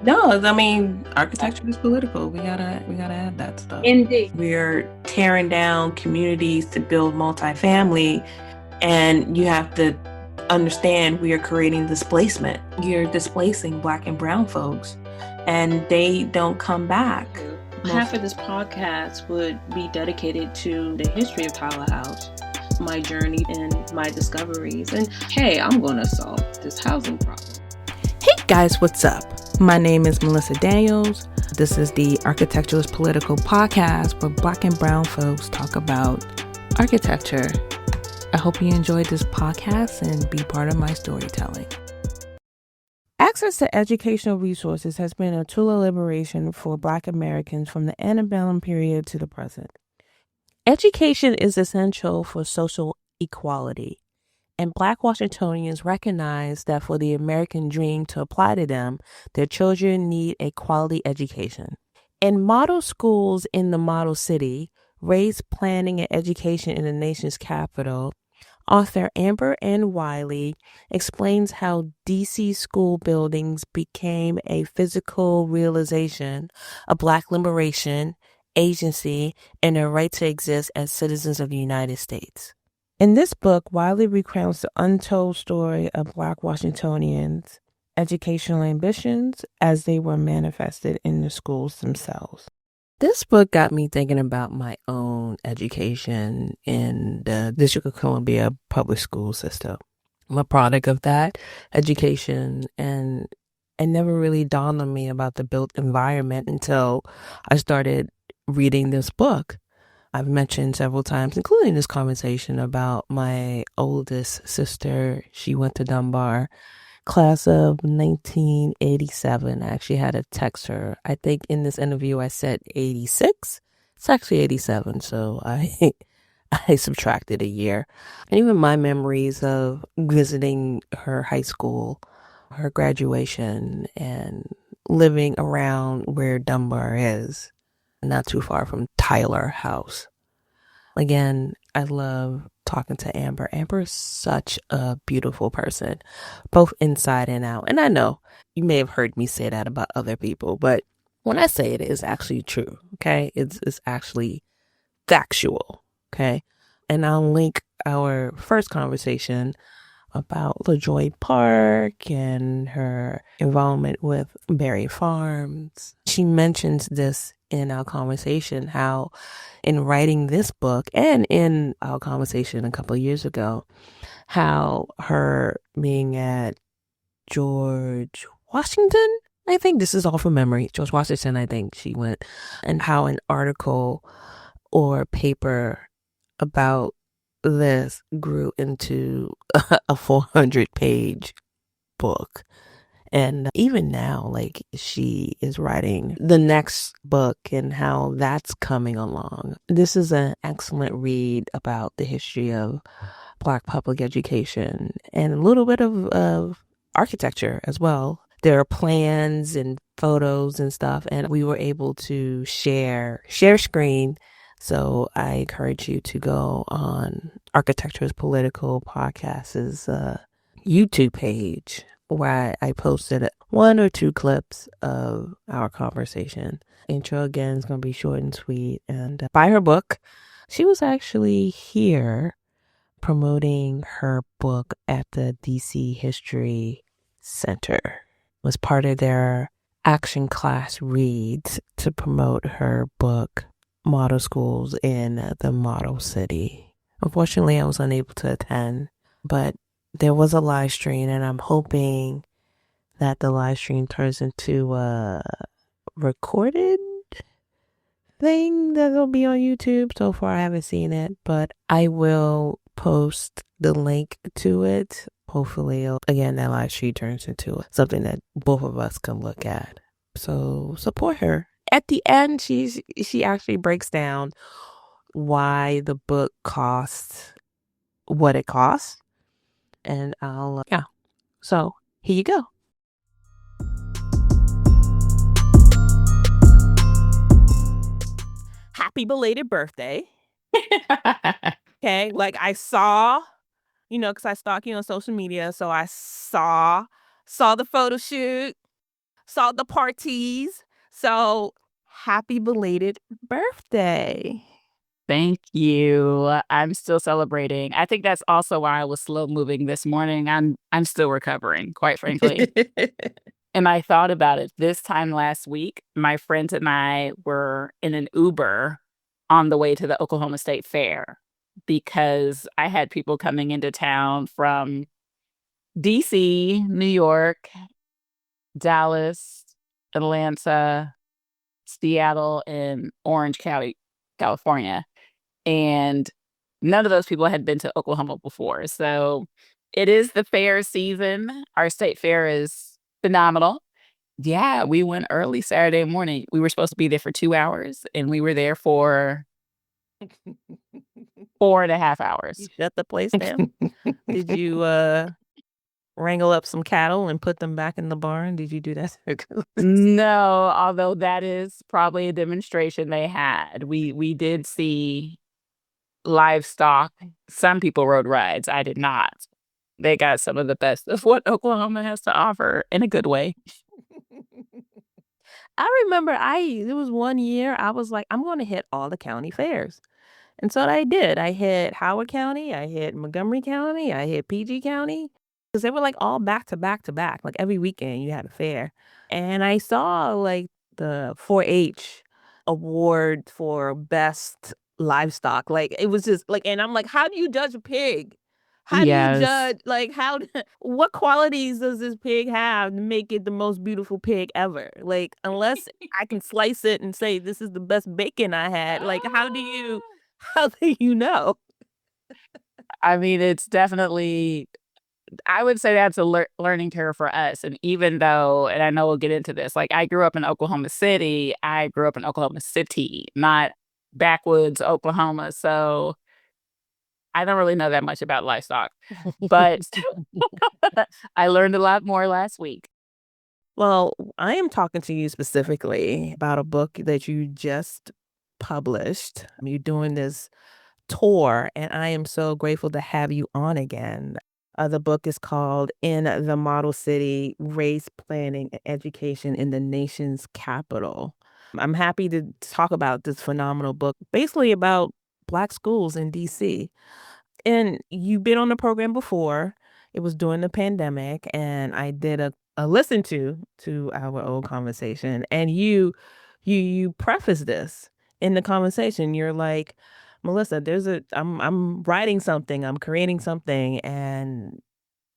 No, I mean, architecture is political. We gotta add that stuff. Indeed. We're tearing down communities to build multifamily, and you have to understand we are creating displacement. You're displacing Black and brown folks, and they don't come back. Half of this podcast would be dedicated to the history of Tyler House, my journey and my discoveries, and hey, I'm going to solve this housing problem. Hey guys, what's up? My name is Melissa Daniels. This is the Architecturalist Political Podcast where Black and brown folks talk about architecture. I hope you enjoyed this podcast and be part of my storytelling. Access to educational resources has been a tool of liberation for Black Americans from the antebellum period to the present. Education is essential for social equality, and Black Washingtonians recognize that for the American dream to apply to them, their children need a quality education. And model schools in the model city, race planning and education in the nation's capital, author Amber N. Wiley explains how D.C. school buildings became a physical realization of Black liberation, agency, and their right to exist as citizens of the United States. In this book, Wiley recounts the untold story of Black Washingtonians' educational ambitions as they were manifested in the schools themselves. This book got me thinking about my own education in the District of Columbia public school system. I'm a product of that education, and it never really dawned on me about the built environment until I started reading this book. I've mentioned several times, including this conversation, about my oldest sister. She went to Dunbar, class of 1987. I actually had to text her. I think in this interview I said 86. It's actually 87, so I subtracted a year. And even my memories of visiting her high school, her graduation, and living around where Dunbar is, not too far from Tyler House. Again, I love talking to Amber. Amber is such a beautiful person, both inside and out. And I know you may have heard me say that about other people, but when I say it, it's actually true, okay? It's actually factual, okay? And I'll link our first conversation about LaJoy Park and her involvement with Berry Farms. She mentions this in our conversation, how in writing this book and in our conversation a couple of years ago, how her being at George Washington, I think this is all from memory, George Washington, I think she went, and how an article or paper about this grew into a 400-page book. And even now, like, she is writing the next book and how that's coming along. This is an excellent read about the history of Black public education and a little bit of architecture as well. There are plans and photos and stuff, and we were able to share screen. So I encourage you to go on Architecture's Political Podcast's YouTube page, where I posted 1 or 2 clips of our conversation. Intro again is going to be short and sweet, and buy her book. She was actually here promoting her book at the DC History Center. It was part of their action class reads to promote her book, Model Schools in the Model City. Unfortunately, I was unable to attend, but there was a live stream, and I'm hoping that the live stream turns into a recorded thing that'll be on YouTube. So far, I haven't seen it, but I will post the link to it. Hopefully, again, that live stream turns into something that both of us can look at. So support her. At the end, she actually breaks down why the book costs what it costs. And so here you go. Happy belated birthday. Okay, like I saw, because I stalk you on social media, so I saw the photo shoot, saw the parties. So happy belated birthday. Thank you. I'm still celebrating. I think that's also why I was slow moving this morning. I'm still recovering, quite frankly. And I thought about it this time last week. My friends and I were in an Uber on the way to the Oklahoma State Fair because I had people coming into town from DC, New York, Dallas, Atlanta, Seattle, and Orange County, California. And none of those people had been to Oklahoma before. So it is the fair season. Our state fair is phenomenal. Yeah, we went early Saturday morning. We were supposed to be there for 2 hours, and we were there for 4.5 hours. You shut the place down? Did you wrangle up some cattle and put them back in the barn? Did you do that? No, although that is probably a demonstration they had. We did see livestock. Some people rode rides. I did not. They got some of the best of what Oklahoma has to offer in a good way. I remember there was one year I was like, I'm going to hit all the county fairs. And so I did. I hit Howard County, I hit Montgomery County, I hit PG County, because they were like all back to back to back. Like every weekend you had a fair. And I saw like the 4-H award for best livestock. Like it was just like, and I'm like, how do you judge a pig? How do you Yes. judge, like, what qualities does this pig have to make it the most beautiful pig ever? Like, unless I can slice it and say, this is the best bacon I had, like, how do you know? I mean, it's definitely I would say that's a learning curve for us, and even though and I know we'll get into this, like, I grew up in Oklahoma City, I grew up in Oklahoma City, not backwoods Oklahoma, so I don't really know that much about livestock, but I learned a lot more last week. Well, I am talking to you specifically about a book that you just published. You're doing this tour, and I am so grateful to have you on again. The book is called In the Model City: Race Planning and Education in the Nation's Capital. I'm happy to talk about this phenomenal book, basically about Black schools in DC. And you've been on the program before. It was during the pandemic, and I did a listen to our old conversation. And you preface this in the conversation. You're like, Melissa, I'm writing something, I'm creating something, and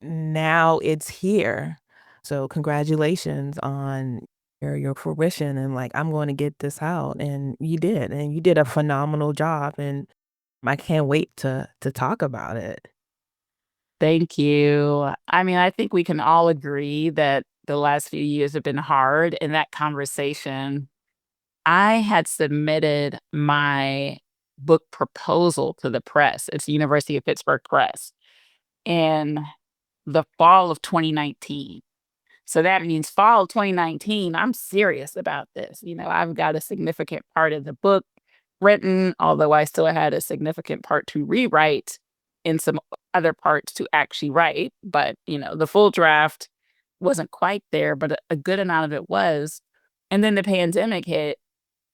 now it's here. So congratulations on your fruition, and like, I'm going to get this out. And you did a phenomenal job, and I can't wait to talk about it. Thank you. I mean, I think we can all agree that the last few years have been hard. In that conversation, I had submitted my book proposal to the press. It's the University of Pittsburgh Press in the fall of 2019. So that means fall of 2019, I'm serious about this. I've got a significant part of the book written, although I still had a significant part to rewrite and some other parts to actually write. But, the full draft wasn't quite there, but a good amount of it was. And then the pandemic hit,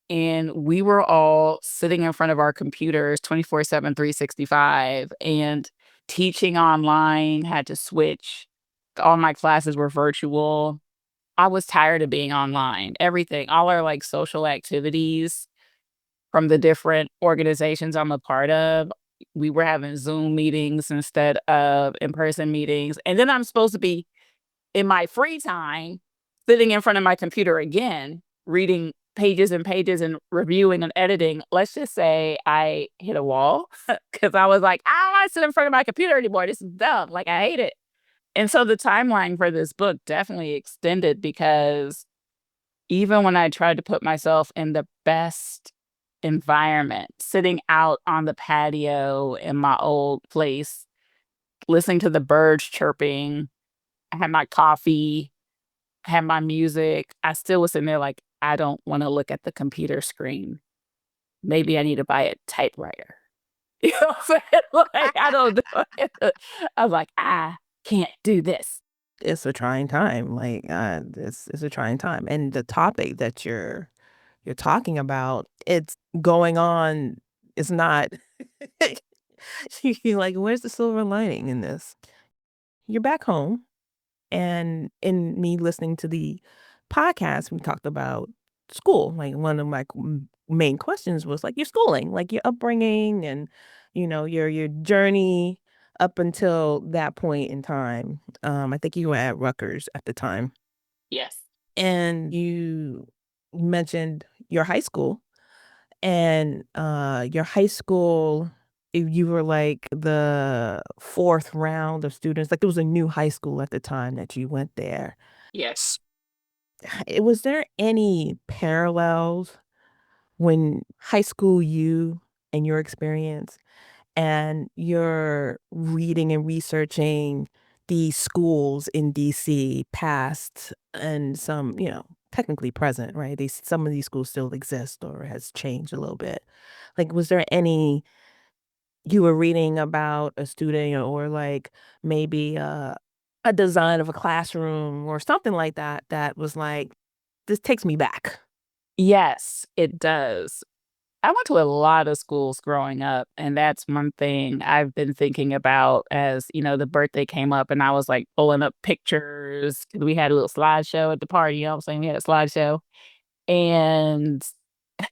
and we were all sitting in front of our computers 24/7, 365, and teaching online, had to switch. All my classes were virtual. I was tired of being online. Everything, all our like social activities from the different organizations I'm a part of, we were having Zoom meetings instead of in-person meetings. And then I'm supposed to be in my free time sitting in front of my computer again, reading pages and pages and reviewing and editing. Let's just say I hit a wall because I was like, I don't want to sit in front of my computer anymore. This is dumb. Like, I hate it. And so the timeline for this book definitely extended because even when I tried to put myself in the best environment, sitting out on the patio in my old place, listening to the birds chirping, I had my coffee, I had my music, I still was sitting there like, I don't want to look at the computer screen. Maybe I need to buy a typewriter. You know what I'm saying? Like, I don't know. I was like, I can't do this. it's a trying time. Like, it's a trying time. And the topic that you're talking about, it's going on. It's not. You're like, where's the silver lining in this? You're back home, and in me listening to the podcast, we talked about school. Like one of my main questions was like your schooling, like your upbringing, and your journey up until that point in time. I think you were at Rutgers at the time. Yes. And you mentioned your high school, and your high school, you were like the fourth round of students. Like, it was a new high school at the time that you went there. Yes. Was there any parallels when high school you and your experience, and you're reading and researching these schools in DC, past and some, technically present, right? Some of these schools still exist or has changed a little bit. Like, was there any you were reading about a student, or like maybe a design of a classroom or something like that that was like, this takes me back? Yes, it does. I went to a lot of schools growing up, and that's one thing I've been thinking about as, the birthday came up and I was like pulling up pictures. 'Cause we had a little slideshow at the party, what I'm saying? We had a slideshow. And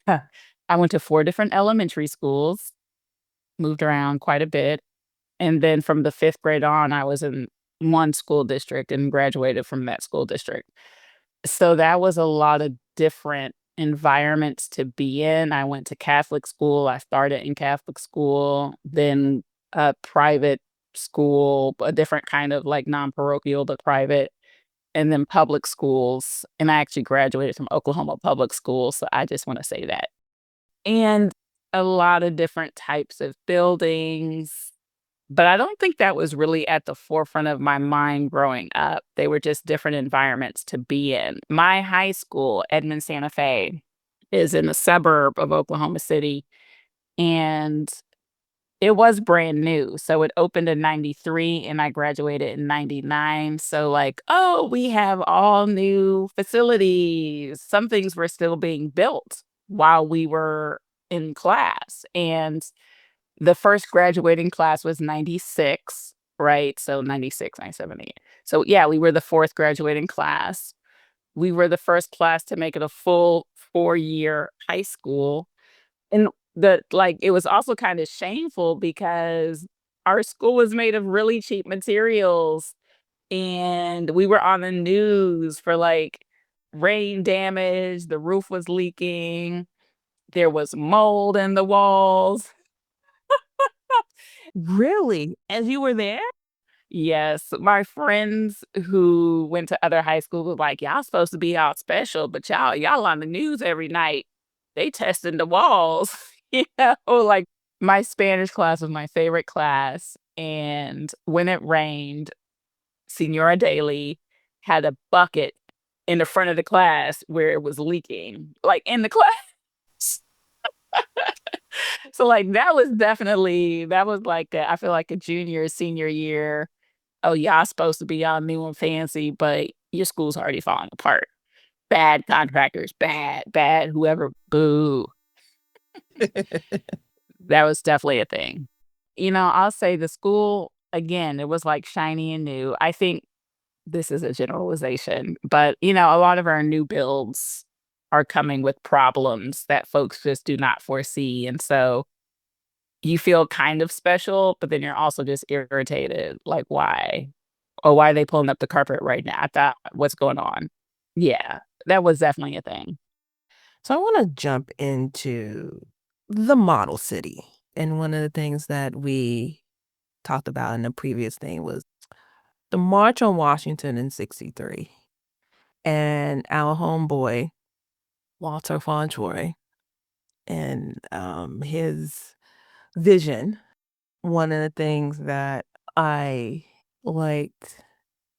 I went to 4 different elementary schools, moved around quite a bit. And then from the 5th grade on, I was in one school district and graduated from that school district. So that was a lot of different environments to be in. I went to Catholic school. I started in Catholic school, then a private school, a different kind of like non-parochial, but private, and then public schools. And I actually graduated from Oklahoma public schools. So I just want to say that. And a lot of different types of buildings. But I don't think that was really at the forefront of my mind growing up. They were just different environments to be in. My high school, Edmond Santa Fe, is in a suburb of Oklahoma City, and it was brand new. So it opened in 93 and I graduated in 99. So like, oh, we have all new facilities. Some things were still being built while we were in class. And the first graduating class was 96, right? So 96, 97, 98. So yeah, we were the 4th graduating class. We were the first class to make it a full 4-year high school. And it was also kind of shameful because our school was made of really cheap materials, and we were on the news for like rain damage, the roof was leaking, there was mold in the walls. Really? As you were there? Yes, my friends who went to other high schools were like, "Y'all supposed to be all special, but y'all on the news every night. They testing the walls." Like my Spanish class was my favorite class, and when it rained, Senora Daly had a bucket in the front of the class where it was leaking, like in the class. So like that was like I feel like a junior senior year. Oh, y'all supposed to be all new and fancy, but your school's already falling apart. Bad contractors, bad whoever, boo. That was definitely a thing. I'll say the school, again, it was like shiny and new. I think this is a generalization, but a lot of our new builds are coming with problems that folks just do not foresee. And so you feel kind of special, but then you're also just irritated. Like, why? Or why are they pulling up the carpet right now? I thought, what's going on? Yeah, that was definitely a thing. So I want to jump into the model city. And one of the things that we talked about in the previous thing was the March on Washington in 63. And our homeboy, Walter Fauntroy, and his vision. One of the things that I liked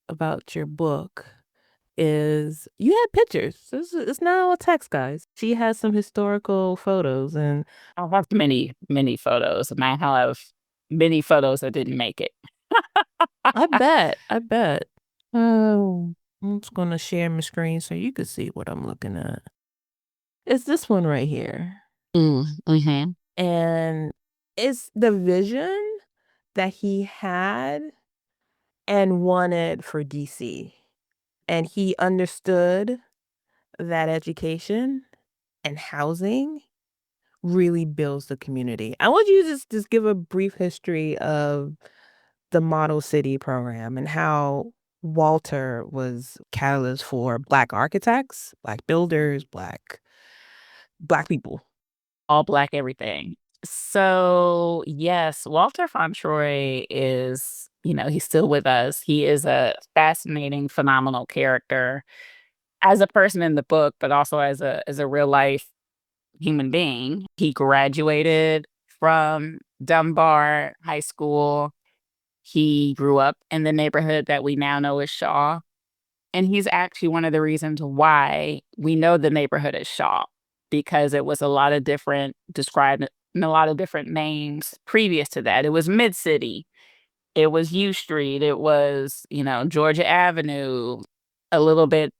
about your book is you had pictures. It's not all text, guys. She has some historical photos, and I'll have many, many photos, and I have many photos that didn't make it. I bet. Oh, I'm just going to share my screen so you can see what I'm looking at. It's this one right here. Mm-hmm. And it's the vision that he had and wanted for DC. And he understood that education and housing really builds the community. I want you to just give a brief history of the Model City program and how Walter was catalyst for Black architects, Black builders, Black people. All Black everything. So, yes, Walter Fauntroy is, he's still with us. He is a fascinating, phenomenal character as a person in the book, but also as a real life human being. He graduated from Dunbar High School. He grew up in the neighborhood that we now know as Shaw. And he's actually one of the reasons why we know the neighborhood as Shaw, because it was a lot of different described in a lot of different names previous to that. It was Mid City, it was U Street, it was, Georgia Avenue, a little bit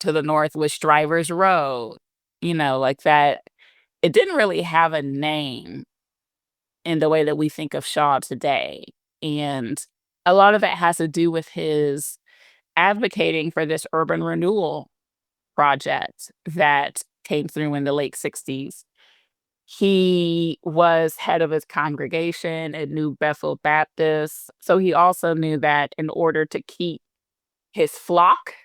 to the north was Strivers Road, like that. It didn't really have a name in the way that we think of Shaw today. And a lot of it has to do with his advocating for this urban renewal project that came through in the late 60s. He was head of his congregation at New Bethel Baptist. So he also knew that in order to keep his flock,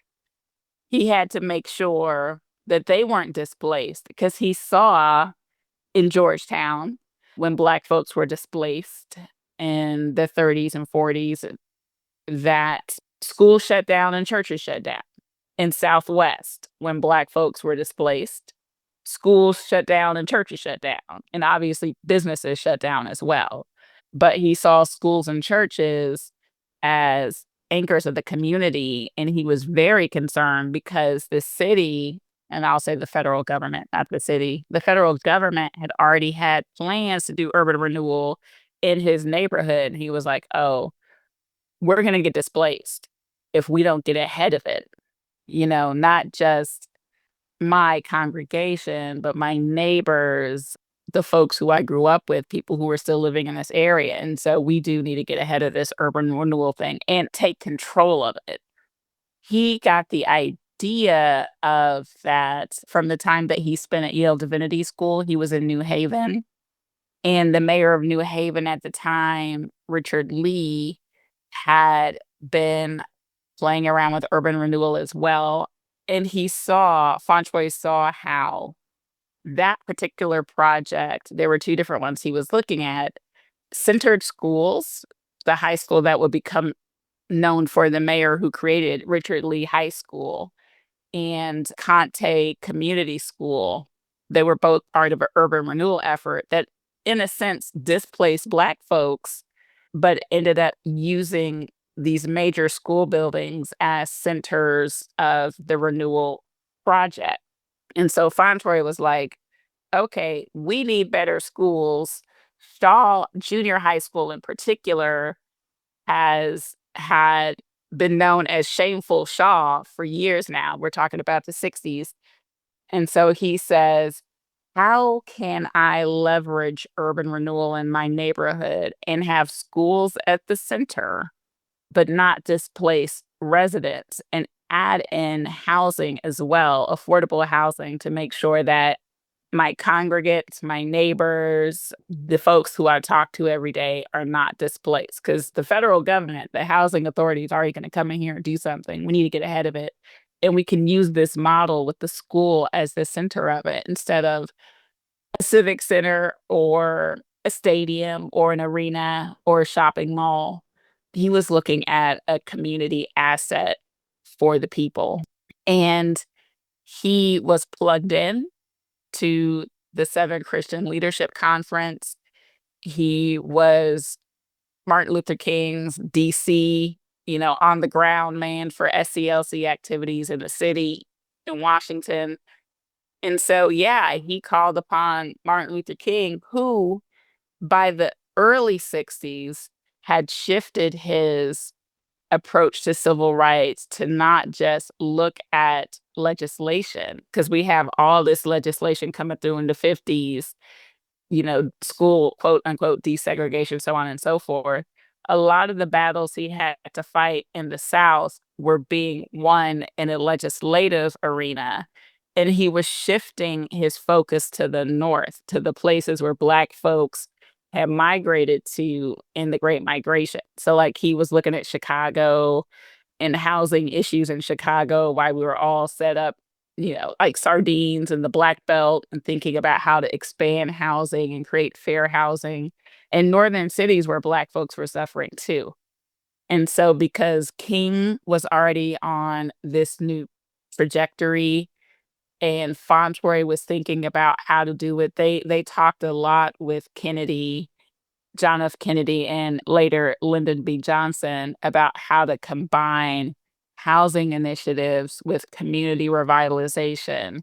he had to make sure that they weren't displaced, because he saw in Georgetown when Black folks were displaced in the 30s and 40s that schools shut down and churches shut down. In Southwest, when Black folks were displaced, schools shut down and churches shut down. And obviously, businesses shut down as well. But he saw schools and churches as anchors of the community. And he was very concerned because the city, and I'll say the federal government, not the city, the federal government had already had plans to do urban renewal in his neighborhood. And he was like, oh, we're going to get displaced if we don't get ahead of it. Not just my congregation, but my neighbors, the folks who I grew up with, people who are still living in this area. And so we do need to get ahead of this urban renewal thing and take control of it. He got the idea of that from the time that he spent at Yale Divinity School. He was in New Haven. And the mayor of New Haven at the time, Richard Lee, had been playing around with urban renewal as well. And Fauntroy saw how that particular project, there were two different ones he was looking at, centered schools, the high school that would become known for the mayor who created Richard Lee High School, and Conte Community School. They were both part of an urban renewal effort that, in a sense, displaced Black folks, but ended up using these major school buildings as centers of the renewal project. And so Fauntroy was like, okay, we need better schools. Shaw Junior High School in particular had been known as Shameful Shaw for years now. We're talking about the 60s. And so he says, how can I leverage urban renewal in my neighborhood and have schools at the center, but not displace residents, and add in housing as well, affordable housing, to make sure that my congregates, my neighbors, the folks who I talk to every day are not displaced. Because the federal government, the housing authorities, are going to come in here and do something. We need to get ahead of it. And we can use this model with the school as the center of it instead of a civic center or a stadium or an arena or a shopping mall. He was looking at a community asset for the people. And he was plugged in to the Southern Christian Leadership Conference. He was Martin Luther King's DC, on the ground man for SCLC activities in the city in Washington. And so, yeah, he called upon Martin Luther King, who by the early 60s had shifted his approach to civil rights to not just look at legislation, because we have all this legislation coming through in the 50s, school, quote unquote, desegregation, so on and so forth. A lot of the battles he had to fight in the South were being won in a legislative arena. And he was shifting his focus to the North, to the places where Black folks had migrated to in the Great Migration. So, like, he was looking at Chicago and housing issues in Chicago, why we were all set up, like sardines in the Black Belt, and thinking about how to expand housing and create fair housing in northern cities where Black folks were suffering too. And so, because King was already on this new trajectory and Fontroy was thinking about how to do it, they talked a lot with Kennedy, John F. Kennedy, and later Lyndon B. Johnson about how to combine housing initiatives with community revitalization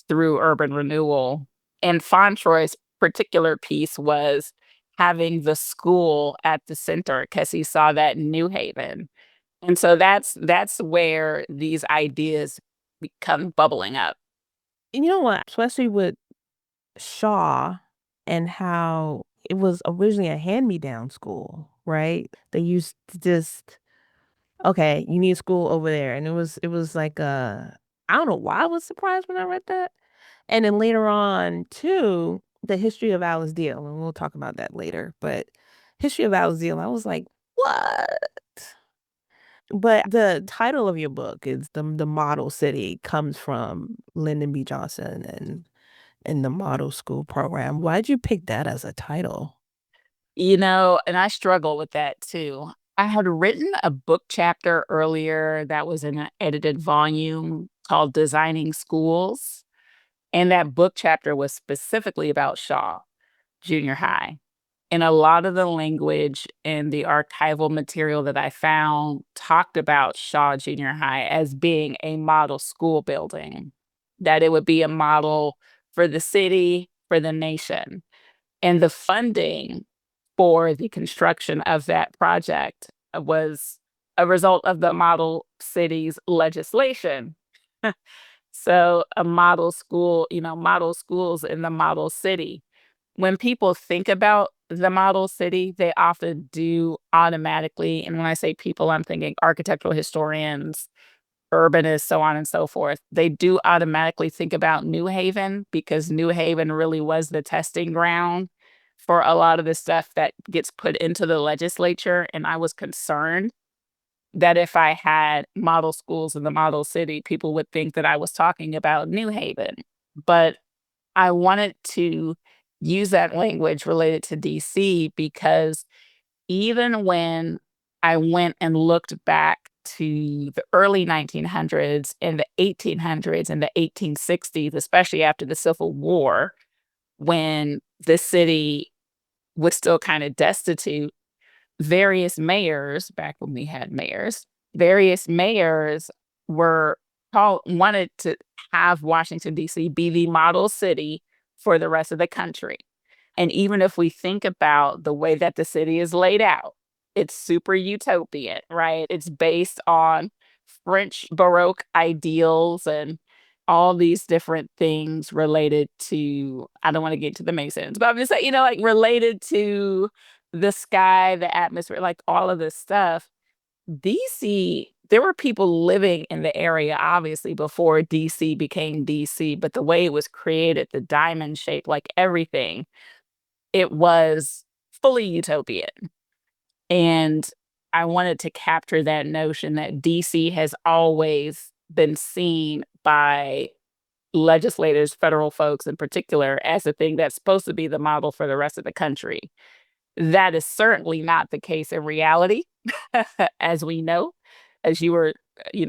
through urban renewal. And Fontroy's particular piece was having the school at the center because he saw that in New Haven. And so that's where these ideas become bubbling up. And you know what? Especially with Shaw and how it was originally a hand-me-down school, right? They used to just, okay, you need a school over there. And it was like I don't know why I was surprised when I read that. And then later on too, the history of Alice Deal, and we'll talk about that later, but history of Alice Deal, I was like, what? But the title of your book is the Model City comes from Lyndon B. Johnson and the Model School program. Why'd you pick that as a title? And I struggle with that too. I had written a book chapter earlier that was in an edited volume called Designing Schools. And that book chapter was specifically about Shaw Junior High. And a lot of the language and the archival material that I found talked about Shaw Junior High as being a model school building, that it would be a model for the city, for the nation. And the funding for the construction of that project was a result of the model city's legislation. So a model school, model schools in the model city. When people think about the model city, they often do automatically, and when I say people, I'm thinking architectural historians, urbanists, so on and so forth. They do automatically think about New Haven because New Haven really was the testing ground for a lot of the stuff that gets put into the legislature. And I was concerned that if I had model schools in the model city, people would think that I was talking about New Haven. But I wanted to use that language related to DC because even when I went and looked back to the early 1900s and the 1800s and the 1860s, especially after the Civil War, when the city was still kind of destitute, various mayors, back when we had mayors, various mayors wanted to have Washington, D.C. be the model city for the rest of the country. And even if we think about the way that the city is laid out, it's super utopian, right? It's based on French Baroque ideals and all these different things related to, I don't want to get into the Masons, but I'm just saying, like related to the sky, the atmosphere, like all of this stuff. DC, there were people living in the area, obviously, before DC became DC, but the way it was created, the diamond shape, like everything, it was fully utopian. And I wanted to capture that notion that DC has always been seen by legislators, federal folks in particular, as the thing that's supposed to be the model for the rest of the country. That is certainly not the case in reality, as we know, as you were, you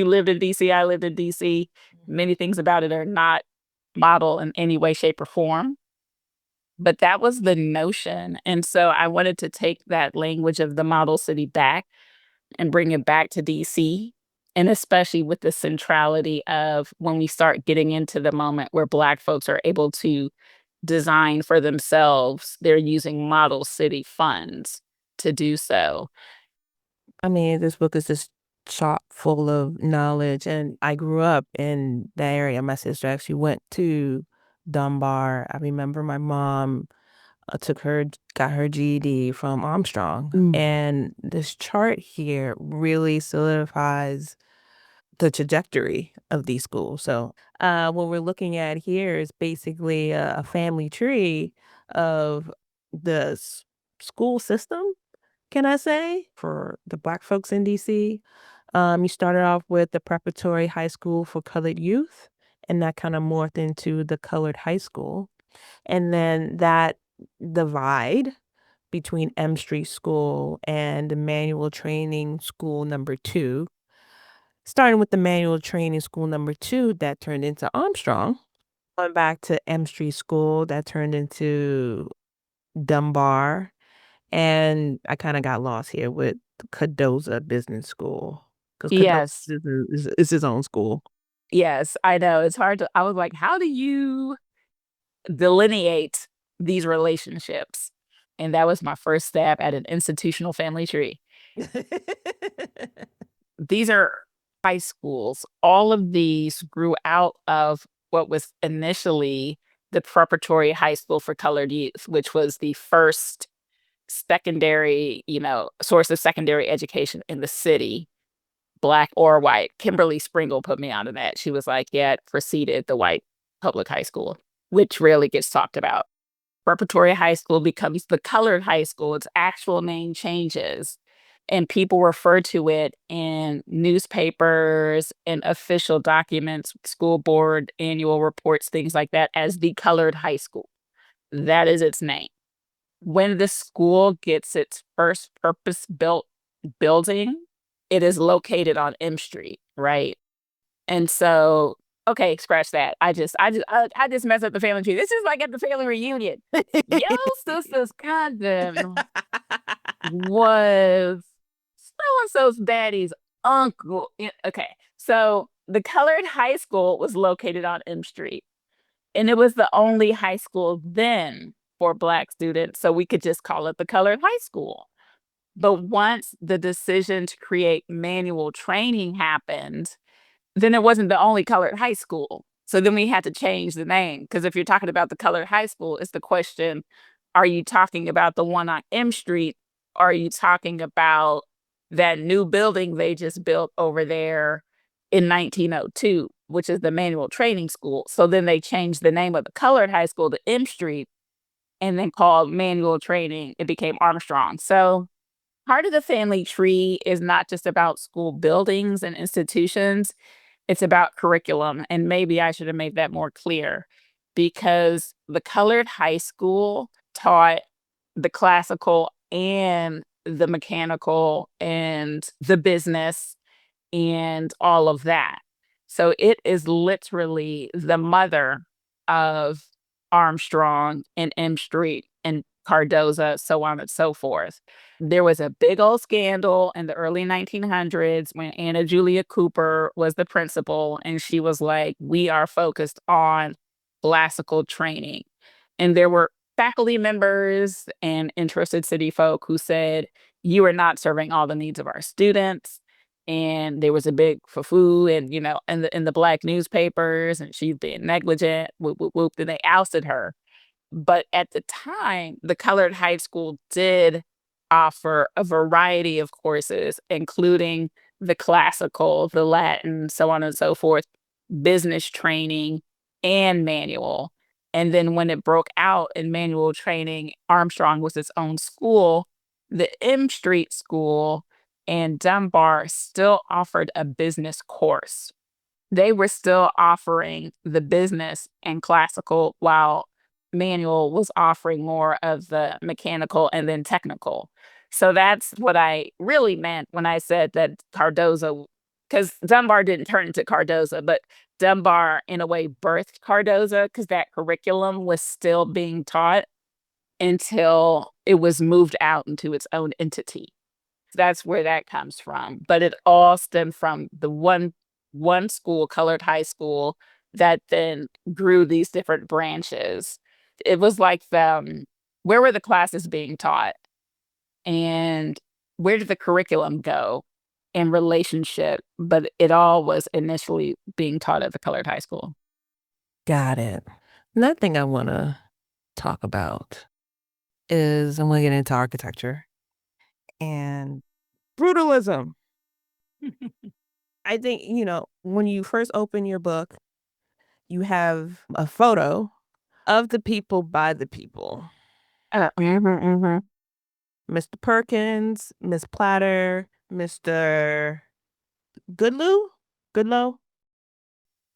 lived in DC, I lived in DC. Many things about it are not model in any way, shape, or form. But that was the notion. And so I wanted to take that language of the model city back and bring it back to DC. And especially with the centrality of when we start getting into the moment where Black folks are able to design for themselves, they're using model city funds to do so. I mean, this book is just chock full of knowledge, and I grew up in that area. My sister actually went to Dunbar. I remember my mom got her GED from Armstrong. And this chart here really solidifies the trajectory of these schools. So, what we're looking at here is basically a family tree of the school system, can I say, for the Black folks in DC. You started off with the preparatory high school for colored youth, and that kind of morphed into the colored high school. And then that divide between M Street School and the manual training school number 2, starting with the manual training school number 2 that turned into Armstrong, going back to M Street School that turned into Dunbar, and I kinda got lost here with Cardoza Business School, 'cause Cardoza Yes. is his own school. Yes, I know. It's hard to I was like, how do you delineate these relationships? And that was my first stab at an institutional family tree. These are high schools. All of these grew out of what was initially the preparatory high school for colored youth, which was the first secondary, source of secondary education in the city, Black or white. Kimberly Springle put me onto that. She was like, yeah, it preceded the white public high school, which rarely gets talked about. Preparatory high school becomes the colored high school. Its actual name changes. And people refer to it in newspapers and official documents, school board annual reports, things like that, as the colored high school. That is its name. When the school gets its first purpose-built building, it is located on M Street, right? And so, okay, scratch that. I just messed up the family tree. This is like at the family reunion. Yo, sister's cousin was so-and-so's daddy's uncle. Okay, so the colored high school was located on M Street, and it was the only high school then for Black students, so we could just call it the colored high school. But once the decision to create manual training happened, then it wasn't the only colored high school. So then we had to change the name, because if you're talking about the colored high school, it's the question, are you talking about the one on M Street? Or are you talking about that new building they just built over there in 1902, which is the manual training school? So then they changed the name of the colored high school to M Street and then called manual training. It became Armstrong. So part of the family tree is not just about school buildings and institutions, it's about curriculum. And maybe I should have made that more clear, because the colored high school taught the classical and the mechanical and the business and all of that. So it is literally the mother of Armstrong and M Street and Cardoza, so on and so forth. There was a big old scandal in the early 1900s when Anna Julia Cooper was the principal, and she was like, we are focused on classical training. And there were faculty members and interested city folk who said, you are not serving all the needs of our students. And there was a big foo and in the Black newspapers, and she's being negligent, whoop whoop whoop. Then they ousted her. But at the time, the colored high school did offer a variety of courses, including the classical, the Latin, so on and so forth, business training, and manual. And then when it broke out in manual training, Armstrong was its own school. The M Street School and Dunbar still offered a business course. They were still offering the business and classical, while manual was offering more of the mechanical and then technical. So that's what I really meant when I said that Cardoza, because Dunbar didn't turn into Cardoza, but Dunbar in a way birthed Cardoza, because that curriculum was still being taught until it was moved out into its own entity. That's where that comes from. But it all stemmed from the one school, colored high school, that then grew these different branches. It was like where were the classes being taught? And where did the curriculum go in relationship? But it all was initially being taught at the colored high school. Got it. Another thing I want to talk about is I'm going to get into architecture and brutalism. I think, when you first open your book, you have a photo of the people by the people. Mr. Perkins, Miss Platter, Mr. Goodlow?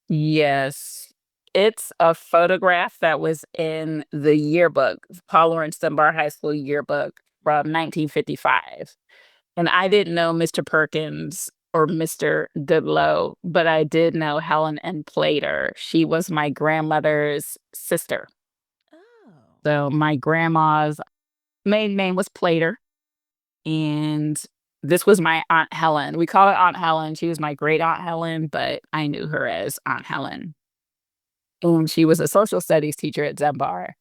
Yes. It's a photograph that was in the yearbook, Paul Laurence Dunbar High School yearbook from 1955. And I didn't know Mr. Perkins or Mr. Goodlow, but I did know Helen N. Plater. She was my grandmother's sister. Oh. So my grandma's maiden name was Plater. And this was my Aunt Helen. We call her Aunt Helen. She was my great Aunt Helen, but I knew her as Aunt Helen. And she was a social studies teacher at Dunbar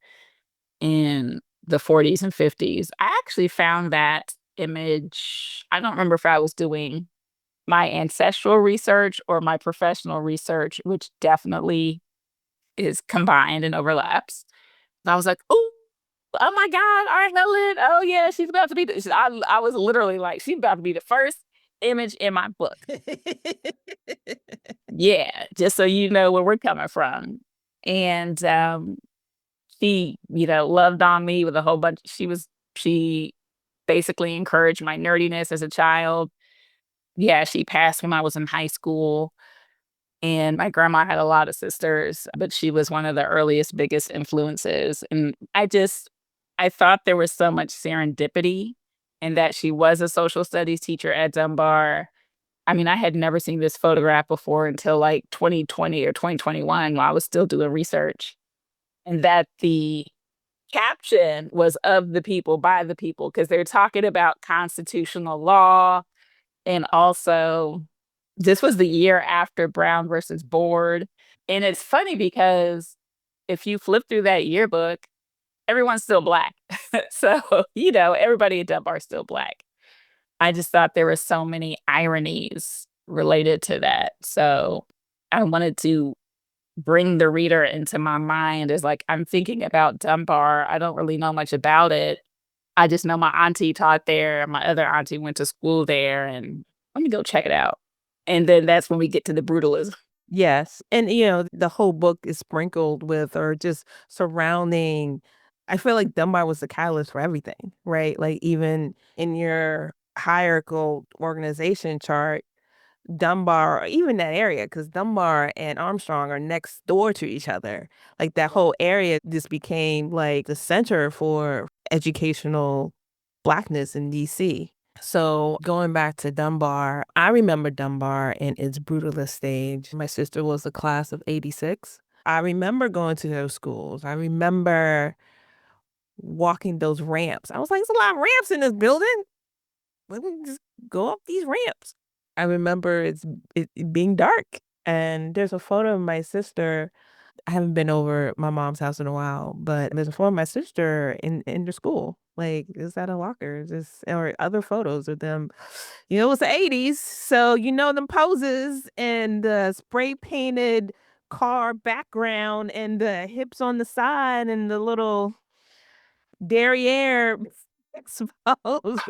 in the 40s and 50s. I actually found that image. I don't remember if I was doing my ancestral research or my professional research, which definitely is combined and overlaps. And I was like, oh my God, Aunt Helen. Oh yeah, she's about to be. I was literally like, she's about to be the first image in my book. Yeah, just so you know where we're coming from. And she, loved on me with a whole bunch. She basically encouraged my nerdiness as a child. Yeah, she passed when I was in high school. And my grandma had a lot of sisters, but she was one of the earliest, biggest influences. And I thought there was so much serendipity in that she was a social studies teacher at Dunbar. I mean, I had never seen this photograph before until like 2020 or 2021 while I was still doing research. And that the caption was of the people, by the people, because they're talking about constitutional law. And also, this was the year after Brown versus Board. And it's funny because if you flip through that yearbook, everyone's still Black. So, everybody at Dunbar is still Black. I just thought there were so many ironies related to that. So I wanted to bring the reader into my mind as like, I'm thinking about Dunbar. I don't really know much about it. I just know my auntie taught there. My other auntie went to school there, and let me go check it out. And then that's when we get to the brutalism. Yes. And, the whole book is sprinkled with or just surrounding. I feel like Dunbar was the catalyst for everything, right? Like even in your hierarchical organization chart, Dunbar, or even that area, because Dunbar and Armstrong are next door to each other. Like that whole area just became like the center for educational Blackness in DC. So going back to Dunbar, I remember Dunbar in its brutalist stage. My sister was the class of 86. I remember going to those schools. I remember walking those ramps. I was like, there's a lot of ramps in this building. Let me just go up these ramps. I remember it being dark. And there's a photo of my sister. I haven't been over my mom's house in a while, but there's a photo of my sister in the school. Like, is that a locker? Or other photos of them. It was the 80s. So, them poses and the spray painted car background and the hips on the side and the little derriere exposed.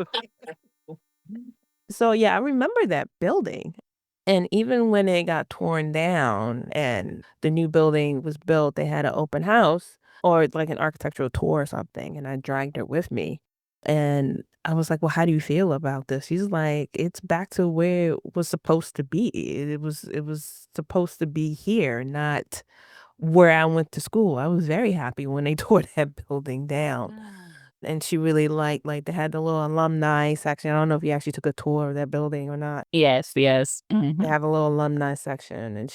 So, yeah, I remember that building. And even when it got torn down and the new building was built, they had an open house or like an architectural tour or something. And I dragged her with me. And I was like, well, how do you feel about this? She's like, it's back to where it was supposed to be. It was supposed to be here, not where I went to school. I was very happy when they tore that building down. And she really liked, like, they had the little alumni section. I don't know if you actually took a tour of that building or not. Yes. They Mhm. have a little alumni section. And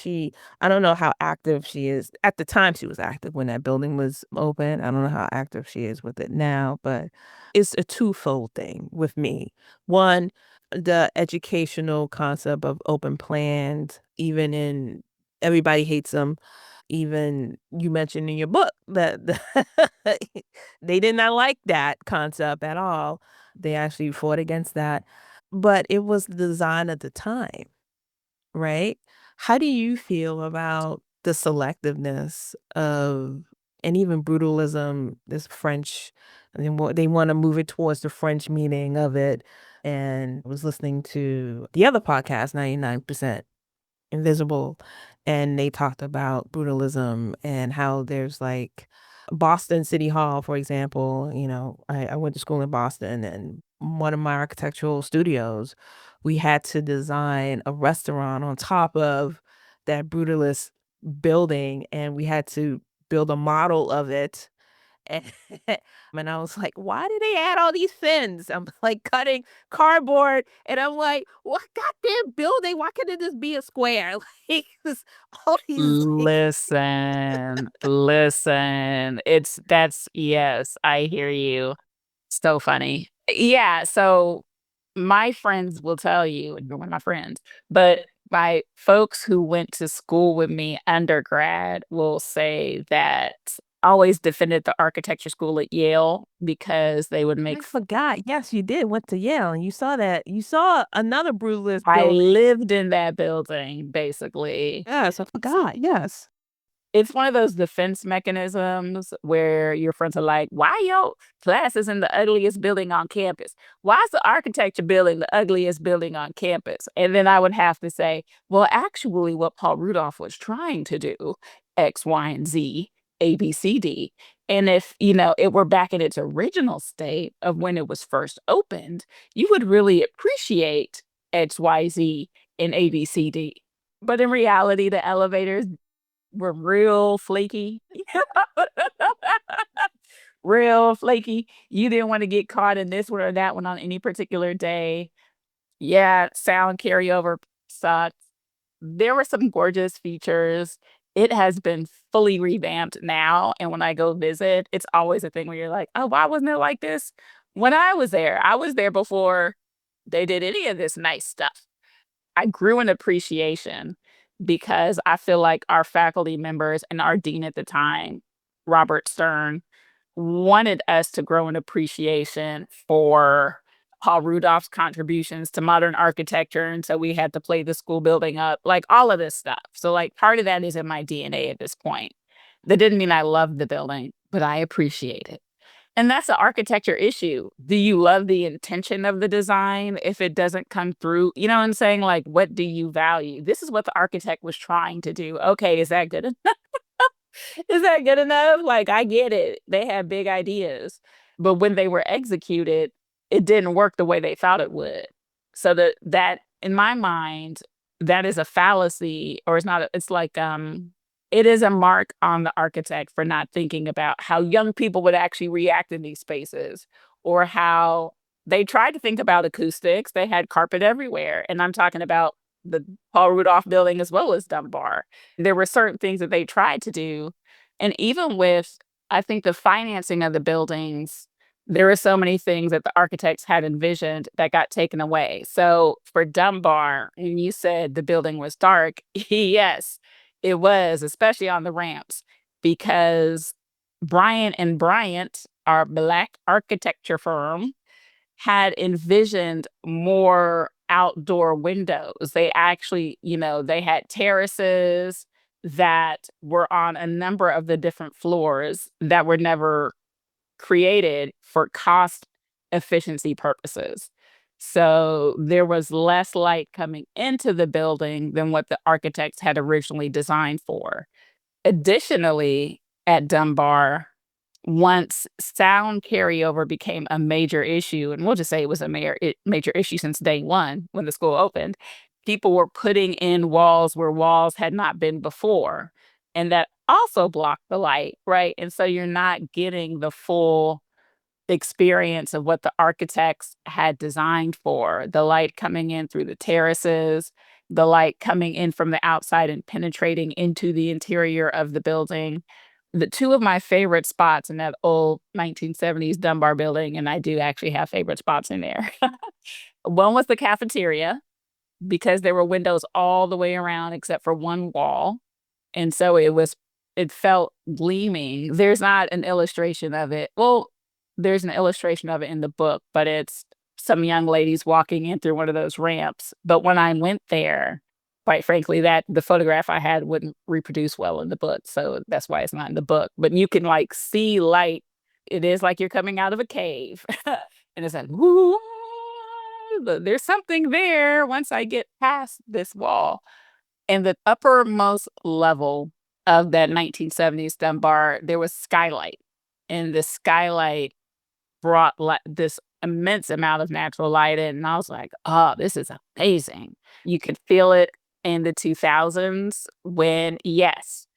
I don't know how active she is. At the time, she was active when that building was open. I don't know how active she is with it now, but it's a twofold thing with me. One, the educational concept of open plans, even in Everybody Hates Them. Even you mentioned in your book that they did not like that concept at all. They actually fought against that. But it was the design at the time, right? How do you feel about the selectiveness of, and even brutalism, this French, and they want to move it towards the French meaning of it. And I was listening to the other podcast, 99% Invisible, and they talked about brutalism and how there's like Boston City Hall, for example. I went to school in Boston, and one of my architectural studios, we had to design a restaurant on top of that brutalist building, and we had to build a model of it. And and I was like, "Why did they add all these fins?" I'm, like, cutting cardboard, and I'm like, "What goddamn building? Why couldn't it just be a square?" Like, this all these, like Listen, yes, I hear you. So funny. Yeah, so my friends will tell you, and you're one of my friends, but my folks who went to school with me undergrad will say that I always defended the architecture school at Yale because they would I make forgot. Yes, you did, went to Yale, and you saw another brutalist I building. lived in that building, basically. Yes, I forgot, yes. It's one of those defense mechanisms where your friends are like, "Why your class is in the ugliest building on campus? Why is the architecture building the ugliest building on campus?" And then I would have to say, "Well, actually, what Paul Rudolph was trying to do, X, Y, and Z, A, B, C, D." And if, it were back in its original state of when it was first opened, you would really appreciate X, Y, Z, and A, B, C, D. But in reality, the elevators were real flaky. Real flaky. You didn't wanna get caught in this one or that one on any particular day. Yeah, sound carryover sucked. There were some gorgeous features. It has been fully revamped now, and when I go visit, it's always a thing where you're like, "Oh, why wasn't it like this when I was there?" I was there before they did any of this nice stuff. I grew an appreciation because I feel like our faculty members and our dean at the time, Robert Stern, wanted us to grow an appreciation for Paul Rudolph's contributions to modern architecture. And so we had to play the school building up, like all of this stuff. So, like, part of that is in my DNA at this point. That didn't mean I loved the building, but I appreciate it. And that's an architecture issue. Do you love the intention of the design if it doesn't come through? You know what I'm saying? Like, what do you value? This is what the architect was trying to do. Okay, is that good enough? Is that good enough? Like, I get it. They had big ideas. But when they were executed, it didn't work the way they thought it would. So that in my mind, that is a fallacy, or it's not, it's like it is a mark on the architect for not thinking about how young people would actually react in these spaces, or how they tried to think about acoustics. They had carpet everywhere. And I'm talking about the Paul Rudolph building as well as Dunbar. There were certain things that they tried to do. And even with, I think, the financing of the buildings, there were so many things that the architects had envisioned that got taken away. So for Dunbar, and you said the building was dark, yes, it was, especially on the ramps, because Bryant and Bryant, our Black architecture firm, had envisioned more outdoor windows. They actually, they had terraces that were on a number of the different floors that were never created for cost efficiency purposes. So there was less light coming into the building than what the architects had originally designed for. Additionally, at Dunbar, once sound carryover became a major issue, and we'll just say it was a major issue since day one when the school opened, people were putting in walls where walls had not been before. And that also blocked the light, right? And so you're not getting the full experience of what the architects had designed for. The light coming in through the terraces, the light coming in from the outside and penetrating into the interior of the building. The two of my favorite spots in that old 1970s Dunbar building, and I do actually have favorite spots in there. One was the cafeteria, because there were windows all the way around except for one wall. And so it felt gleaming. There's not an illustration of it. Well, there's an illustration of it in the book, but it's some young ladies walking in through one of those ramps. But when I went there, quite frankly, that the photograph I had wouldn't reproduce well in the book. So that's why it's not in the book. But you can like see light. It is like you're coming out of a cave. And it's like, woo, there's something there once I get past this wall. And the uppermost level of that 1970s Dunbar, there was skylight. And the skylight brought this immense amount of natural light in. And I was like, oh, this is amazing. You could feel it in the 2000s when, yes,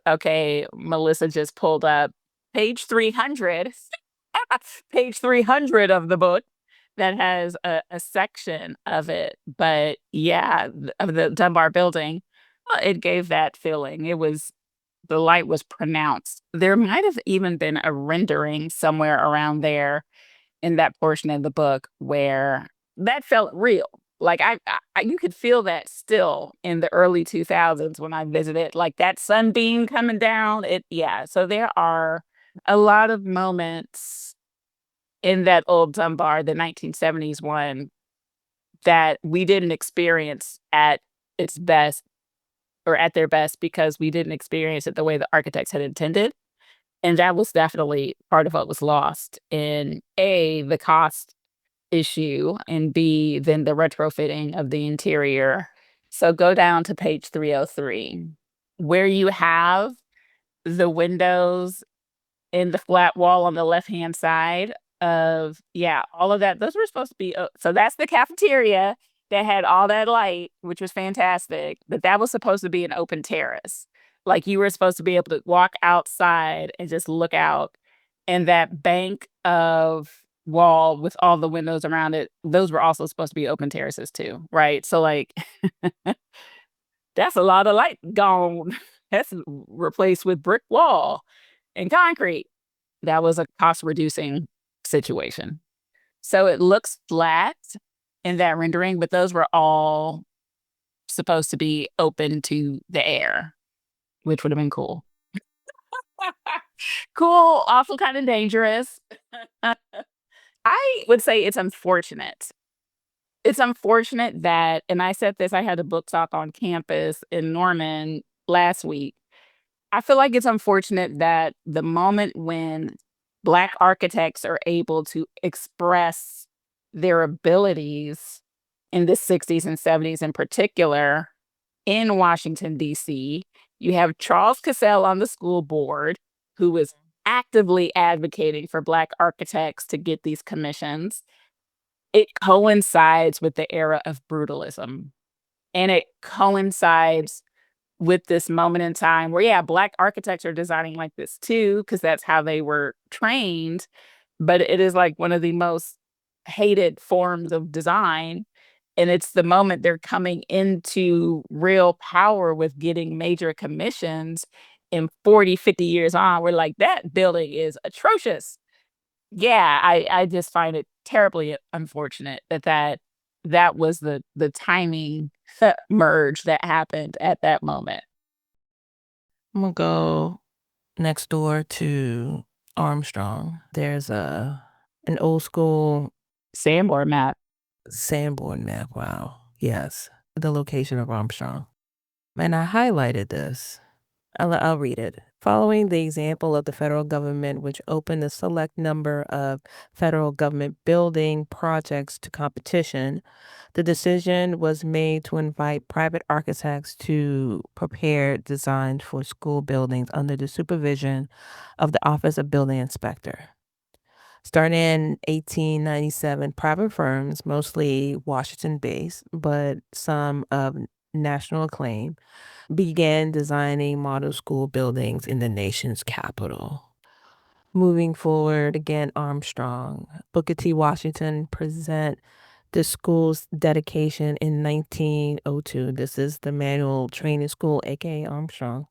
okay, Melissa just pulled up page 300, page 300 of the book that has a section of it. But yeah, of the Dunbar building, it gave that feeling. The light was pronounced. There might have even been a rendering somewhere around there in that portion of the book where that felt real. Like you could feel that still in the early 2000s when I visited, like that sunbeam coming down. So there are a lot of moments in that old Dunbar, the 1970s one, that we didn't experience at its best or at their best because we didn't experience it the way the architects had intended. And that was definitely part of what was lost in A, the cost issue, and B, then the retrofitting of the interior. So go down to page 303, where you have the windows in the flat wall on the left-hand side of, all of that. Those were supposed to be, so that's the cafeteria that had all that light, which was fantastic, but that was supposed to be an open terrace. Like you were supposed to be able to walk outside and just look out, and that bank of wall with all the windows around it, those were also supposed to be open terraces too, right? So like, that's a lot of light gone. That's replaced with brick wall and concrete. That was a cost reducing situation. So it looks flat in that rendering, but those were all supposed to be open to the air, which would have been cool. Cool, also kind of dangerous. I would say it's unfortunate. It's unfortunate that, and I said this, I had a book talk on campus in Norman last week. I feel like it's unfortunate that the moment when Black architects are able to express their abilities in the 60s and 70s in particular in Washington, D.C., you have Charles Cassell on the school board, who was actively advocating for Black architects to get these commissions. It coincides with the era of brutalism. And it coincides with this moment in time where, Black architects are designing like this too, because that's how they were trained. But it is like one of the most hated forms of design. And it's the moment they're coming into real power with getting major commissions. And 40, 50 years on, we're like, that building is atrocious. I just find it terribly unfortunate that was the timing merge that happened at that moment. I'm gonna go next door to Armstrong. There's an old school Sanborn map. Wow. Yes. The location of Armstrong. And I highlighted this. I'll read it. Following the example of the federal government, which opened a select number of federal government building projects to competition, the decision was made to invite private architects to prepare designs for school buildings under the supervision of the Office of Building Inspector. Starting in 1897, private firms, mostly Washington-based, but some of national acclaim, began designing model school buildings in the nation's capital. Moving forward, again, Armstrong. Booker T. Washington present the school's dedication in 1902. This is the manual training school, aka Armstrong.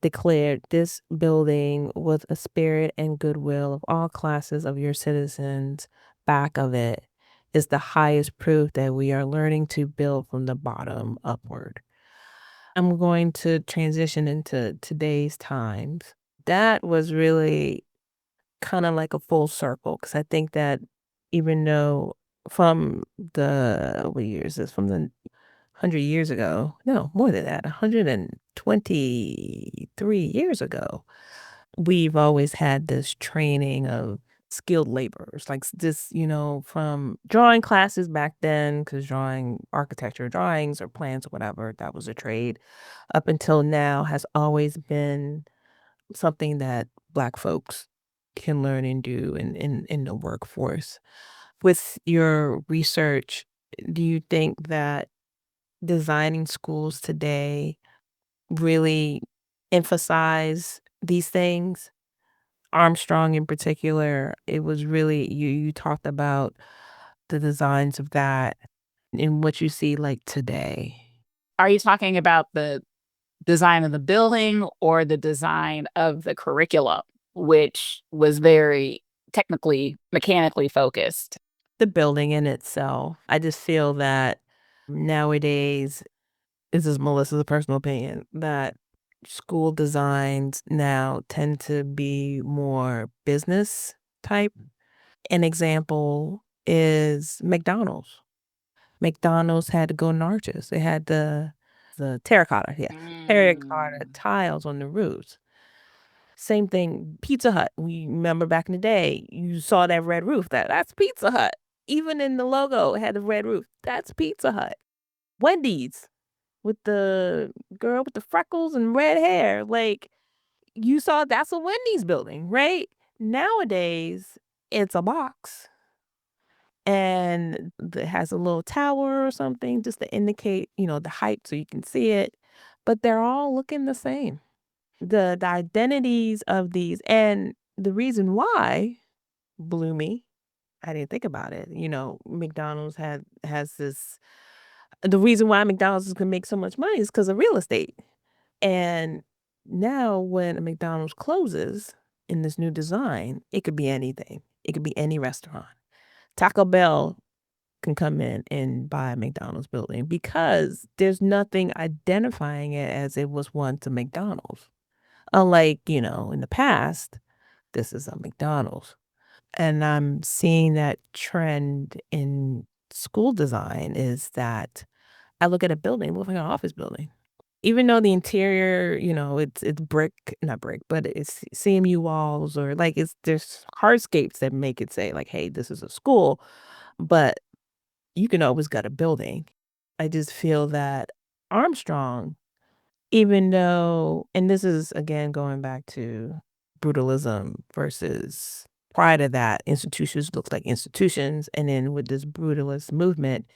Declared this building with a spirit and goodwill of all classes of your citizens back of it is the highest proof that we are learning to build from the bottom upward. I'm going to transition into today's times. That was really kind of like a full circle, because I think that even though from what year is this? From the 100 years ago, no, more than that, 123 years ago, we've always had this training of skilled laborers, like this, from drawing classes back then, because drawing architecture drawings or plans or whatever, that was a trade, up until now has always been something that Black folks can learn and do in the workforce. With your research, do you think that designing schools today really emphasize these things? Armstrong in particular, it was really you talked about the designs of that and what you see like today. Are you talking about the design of the building or the design of the curriculum, which was very technically, mechanically focused? The building in itself. I just feel that nowadays, this is Melissa's personal opinion, that school designs now tend to be more business type. An example is McDonald's. McDonald's had the golden arches. They had the terracotta, yeah, terracotta tiles on the roofs. Same thing, Pizza Hut. We remember back in the day, you saw that red roof. That's Pizza Hut. Even in the logo, it had the red roof. That's Pizza Hut. Wendy's with the girl with the freckles and red hair. Like, you saw that's a Wendy's building, right? Nowadays, it's a box. And it has a little tower or something just to indicate, the height so you can see it. But they're all looking the same. The identities of these, and the reason why blew me. I didn't think about it. McDonald's has this. The reason why McDonald's is gonna make so much money is because of real estate. And now when a McDonald's closes in this new design, it could be anything. It could be any restaurant. Taco Bell can come in and buy a McDonald's building because there's nothing identifying it as it was once a McDonald's. Unlike, in the past, this is a McDonald's. And I'm seeing that trend in school design is that I look at a building, it looks like an office building. Even though the interior, it's brick, not brick, but it's CMU walls, or like there's hardscapes that make it say like, hey, this is a school, but you can always get a building. I just feel that Armstrong, even though, and this is again going back to brutalism versus prior to that, institutions looks like institutions. And then with this brutalist movement,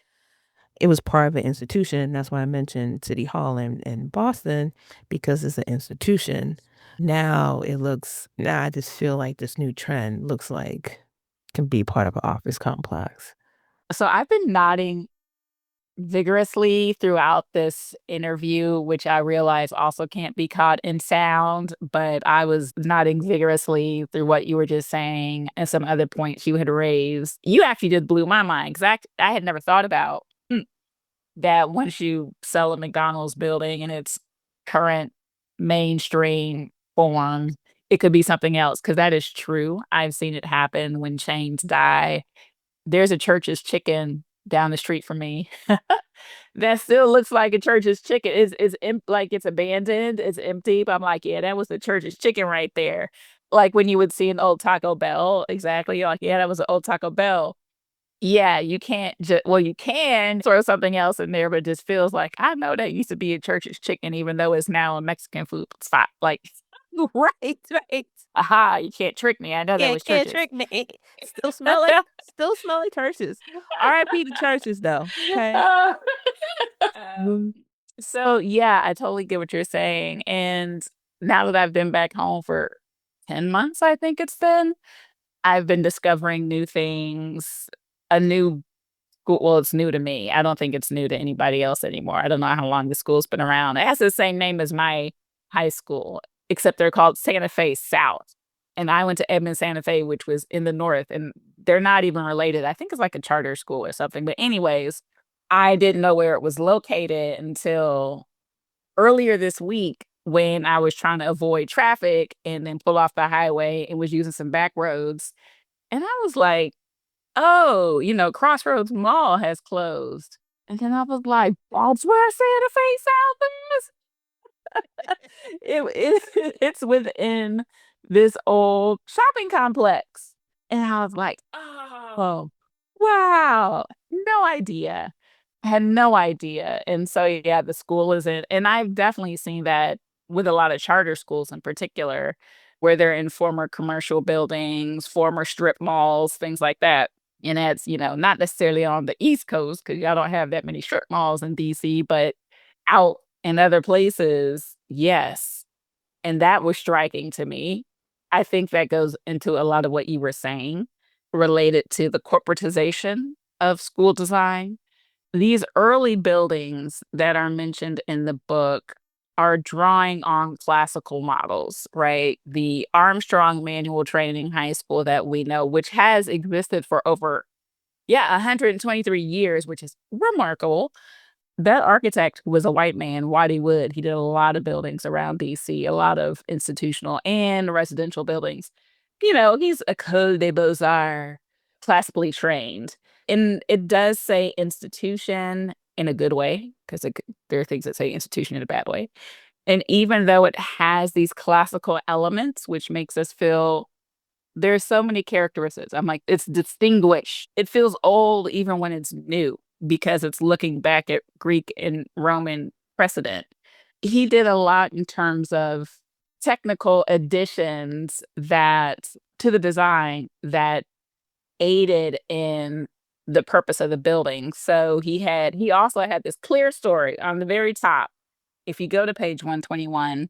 it was part of an institution. That's why I mentioned City Hall in Boston, because it's an institution. Now I just feel like this new trend looks like can be part of an office complex. So I've been nodding vigorously throughout this interview, which I realize also can't be caught in sound, but I was nodding vigorously through what you were just saying and some other points you had raised. You actually just blew my mind, because I had never thought about that once you sell a McDonald's building in its current mainstream form, it could be something else, because that is true. I've seen it happen when chains die. There's a Church's Chicken down the street from me that still looks like a Church's Chicken. Like it's abandoned, it's empty, but I'm like, yeah, that was the Church's Chicken right there. Like when you would see an old Taco Bell, exactly. You're like, yeah, that was an old Taco Bell. Yeah, you can't you can throw something else in there, but it just feels like, I know that used to be a Church's Chicken, even though it's now a Mexican food spot. Like, Right, right. aha, you can't trick me. I know that was Can't Church's. trick me. Still smell like Churches. R.I.P. to Churches though. Okay. Um, so yeah, I totally get what you're saying. And now that I've been back home for 10 months, I think it's been, I've been discovering new things, a new school. Well, it's new to me. I don't think it's new to anybody else anymore. I don't know how long the school's been around. It has the same name as my high school, except they're called Santa Fe South. And I went to Edmond Santa Fe, which was in the north, and they're not even related. I think it's like a charter school or something. But anyways, I didn't know where it was located until earlier this week. when I was trying to avoid traffic and then pull off the highway and was using some back roads. And I was like, oh, Crossroads Mall has closed. And then I was like, that's where Santa Fe South is. It's within this old shopping complex. And I was like, oh, wow, no idea. I had no idea. And so, yeah, the school isn't, and I've definitely seen that with a lot of charter schools in particular, where they're in former commercial buildings, former strip malls, things like that. And that's, not necessarily on the East Coast because y'all don't have that many strip malls in DC, but out in other places, yes. And that was striking to me. I think that goes into a lot of what you were saying related to the corporatization of school design. These early buildings that are mentioned in the book are drawing on classical models, right? The Armstrong Manual Training High School that we know, which has existed for over, 123 years, which is remarkable. That architect was a white man, Waddy Wood. He did a lot of buildings around DC, a lot of institutional and residential buildings. He's a École des Beaux-Arts, classically trained. And it does say institution in a good way, because there are things that say institution in a bad way. And even though it has these classical elements, which makes us feel there's so many characteristics. I'm like, it's distinguished. It feels old even when it's new because it's looking back at Greek and Roman precedent. He did a lot in terms of technical additions that to the design that aided in the purpose of the building. So he also had this clear story on the very top. If you go to page 121,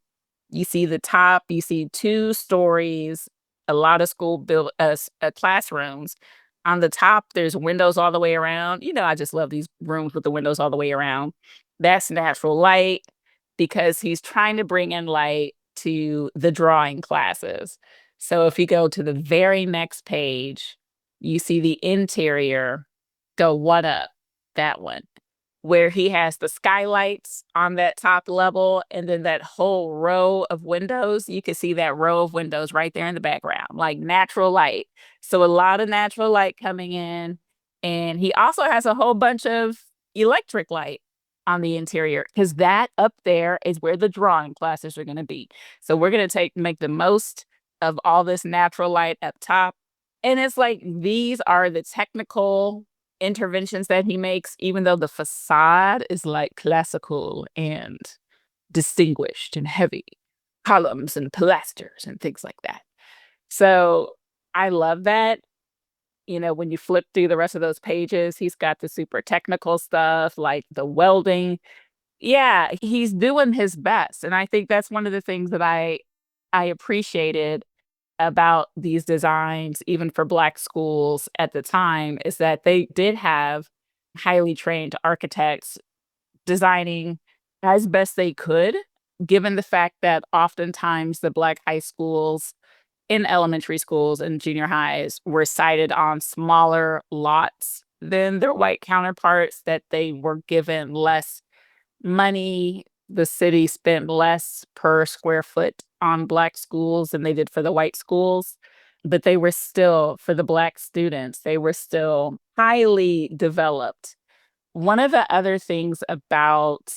you see the top, you see 2 stories, a lot of school classrooms. On the top, there's windows all the way around. I just love these rooms with the windows all the way around. That's natural light because he's trying to bring in light to the drawing classes. So if you go to the very next page, you see the interior, go one up, that one, where he has the skylights on that top level and then that whole row of windows. You can see that row of windows right there in the background, like natural light. So a lot of natural light coming in. And he also has a whole bunch of electric light on the interior because that up there is where the drawing classes are going to be. So we're going to make the most of all this natural light up top. And it's like these are the technical interventions that he makes, even though the facade is like classical and distinguished and heavy columns and pilasters and things like that. So I love that. When you flip through the rest of those pages, he's got the super technical stuff like the welding. Yeah, he's doing his best. And I think that's one of the things that I appreciated about these designs, even for Black schools at the time, is that they did have highly trained architects designing as best they could, given the fact that oftentimes the Black high schools in elementary schools and junior highs were sited on smaller lots than their white counterparts, that they were given less money. The city spent less per square foot on Black schools than they did for the white schools. But they were still, for the Black students, they were still highly developed. One of the other things about,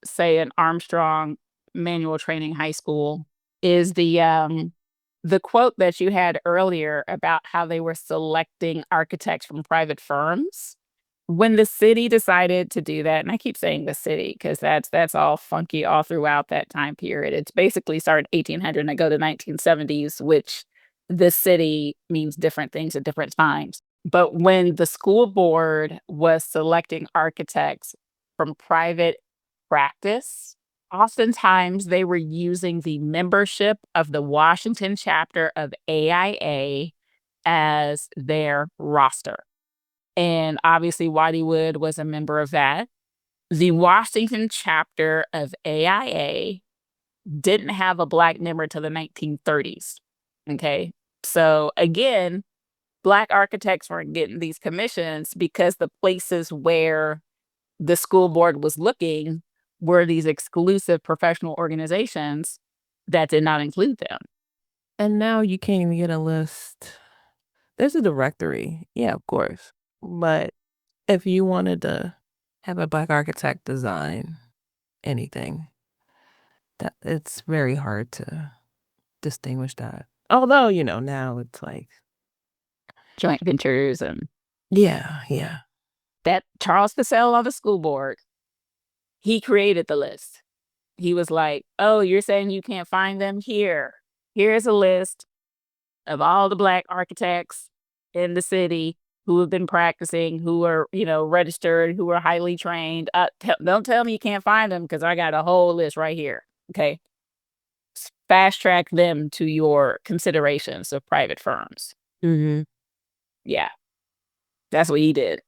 say, an Armstrong Manual Training High School is the quote that you had earlier about how they were selecting architects from private firms. When the city decided to do that, and I keep saying the city because that's all funky all throughout that time period. It's basically started 1800 and I go to 1970s, which the city means different things at different times. But when the school board was selecting architects from private practice, oftentimes they were using the membership of the Washington chapter of AIA as their roster. And obviously, Waddy Wood was a member of that. The Washington chapter of AIA didn't have a Black member till the 1930s. Okay. So again, Black architects weren't getting these commissions because the places where the school board was looking were these exclusive professional organizations that did not include them. And now you can't even get a list. There's a directory, yeah, of course. But if you wanted to have a Black architect design anything, that it's very hard to distinguish that. Although, now it's like Joint ventures and yeah. that Charles Cassell on the school board, he created the list. He was like, oh, you're saying you can't find them? Here's a list of all the Black architects in the city who have been practicing, who are, registered, who are highly trained. Don't tell me you can't find them, because I got a whole list right here. Okay. Fast track them to your considerations of private firms. Mm-hmm. Yeah. That's what he did.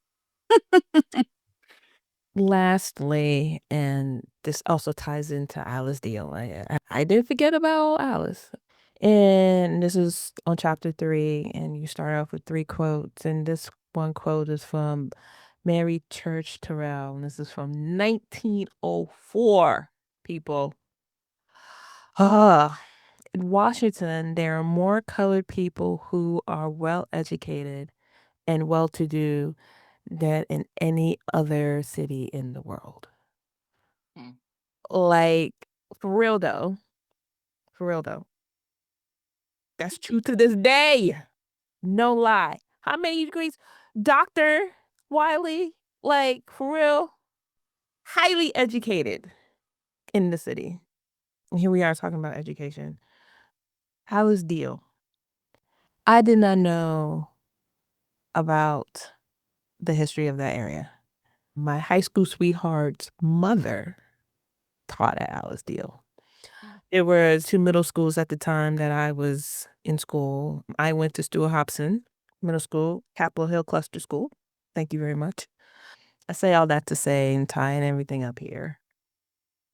Lastly, and this also ties into Alice Deal. I didn't forget about Alice. And this is on chapter 3, and you start off with 3 quotes. And this one quote is from Mary Church Terrell, and this is from 1904, people. In Washington, there are more colored people who are well-educated and well-to-do than in any other city in the world. Like, for real though. That's true to this day. No lie. How many degrees? Dr. Wiley, like, for real, highly educated in the city. And here we are talking about education. Alice Deal. I did not know about the history of that area. My high school sweetheart's mother taught at Alice Deal. There were 2 middle schools at the time that I was in school. I went to Stewart Hobson Middle School, Capitol Hill Cluster School. Thank you very much. I say all that to say, and tying everything up here,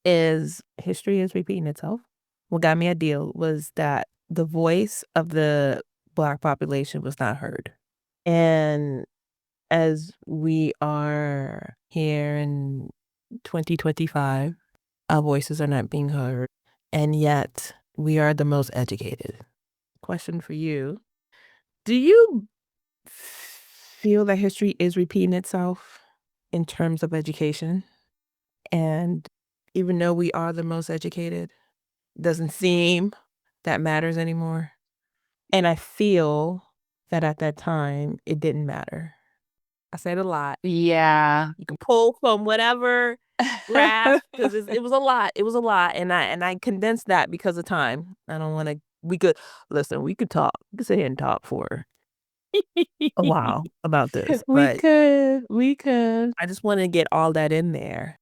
is history is repeating itself. What got me a deal was that the voice of the Black population was not heard. And as we are here in 2025, our voices are not being heard. And yet we are the most educated. Question for you. Do you feel that history is repeating itself in terms of education? And even though we are the most educated, it doesn't seem that matters anymore. And I feel that at that time, it didn't matter. I said a lot. Yeah. You can pull from whatever graph, because it was a lot. It was a lot. And I condensed that because of time. I don't want to, we could talk. We could sit here and talk for a while about this. We But could. I just want to get all that in there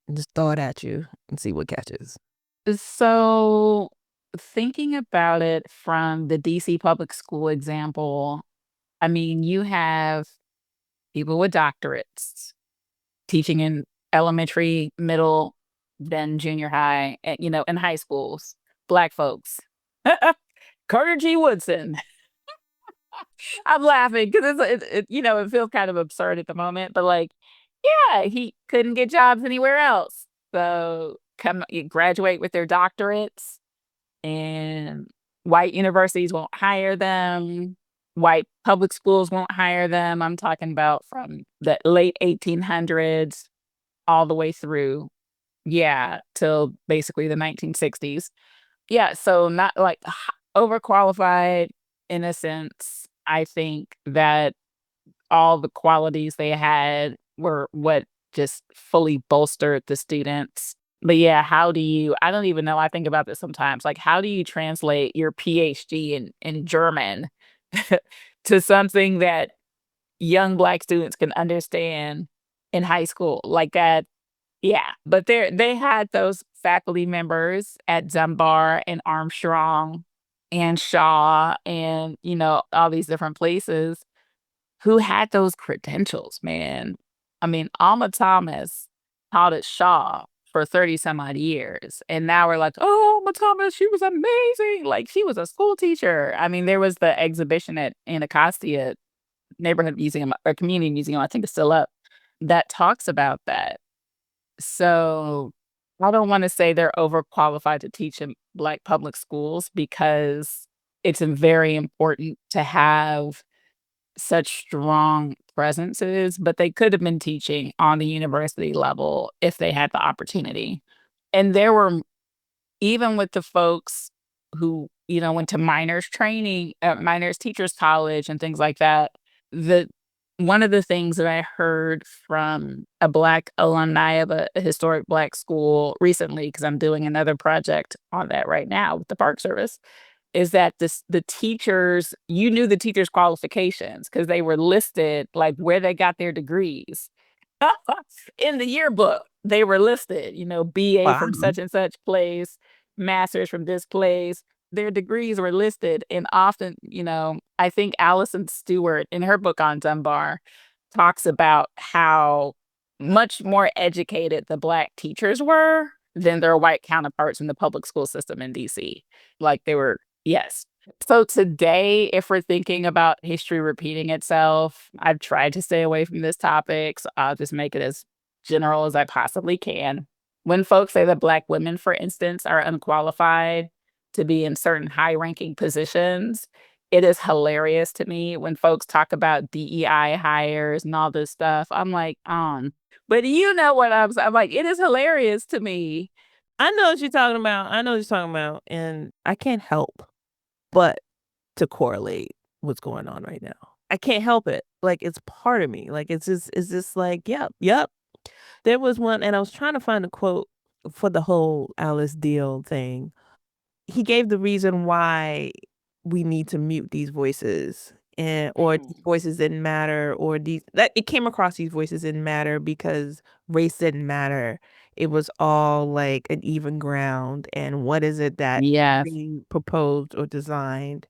and just throw it at you and see what catches. So, thinking about it from the DC public school example, I mean, you have people with doctorates teaching in elementary, middle, then junior high, and, in high schools, Black folks. Carter G. Woodson. I'm laughing because it feels kind of absurd at the moment, but like, yeah, he couldn't get jobs anywhere else. So graduate with their doctorates, and white universities won't hire them. White public schools won't hire them. I'm talking about from the late 1800s all the way through, till basically the 1960s. Yeah, so not like overqualified in a sense. I think that all the qualities they had were what just fully bolstered the students. But yeah, I don't even know. I think about this sometimes. Like, how do you translate your PhD in German to something that young Black students can understand in high school? Like that. Yeah. But they had those faculty members at Dunbar and Armstrong and Shaw and, all these different places who had those credentials, man. I mean, Alma Thomas taught at Shaw for 30 some odd years. And now we're like, oh, Alma Thomas, she was amazing. Like, she was a school teacher. I mean, there was the exhibition at Anacostia Neighborhood Museum or Community Museum, I think it's still up, that talks about that. So I don't want to say they're overqualified to teach in Black public schools because it's very important to have such strong presences, but they could have been teaching on the university level if they had the opportunity. And there were, even with the folks who, went to minors training at minors teachers college and things like that, the one of the things that I heard from a Black alumni of a historic Black school recently, because I'm doing another project on that right now with the Park Service, is that the teachers, you knew the teachers' qualifications because they were listed, like where they got their degrees. In the yearbook, they were listed, BA Wow. from such and such place, master's from this place. Their degrees were listed. And often, I think Allison Stewart in her book on Dunbar talks about how much more educated the Black teachers were than their white counterparts in the public school system in DC. Like they were, yes. So today, if we're thinking about history repeating itself, I've tried to stay away from this topic, so I'll just make it as general as I possibly can. When folks say that Black women, for instance, are unqualified to be in certain high-ranking positions, it is hilarious to me when folks talk about DEI hires and all this stuff. I'm like, but you know what I'm like, it is hilarious to me. I know what you're talking about. And I can't help but to correlate what's going on right now. I can't help it. Like, it's part of me. Like, it's just like, yep. There was one, and I was trying to find a quote for the whole Alice Deal thing. He gave the reason why we need to mute these voices, or these voices didn't matter, or it came across these voices didn't matter because race didn't matter. It was all like an even ground. And what is it that Yes. being proposed or designed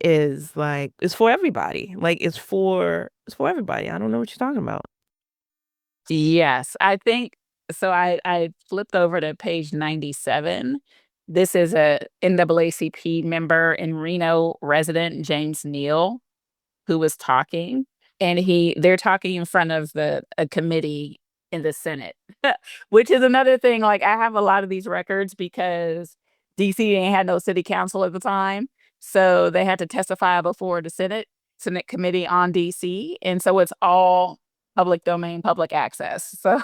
is like, it's for everybody. Like it's for everybody. I don't know what you're talking about. Yes, I think so. I flipped over to page 97. This is a NAACP member and Reno resident, James Neal, who was talking, and they're talking in front of a committee in the Senate, which is another thing. Like I have a lot of these records because DC ain't had no city council at the time, so they had to testify before the Senate committee on DC, and so it's all public domain, public access. So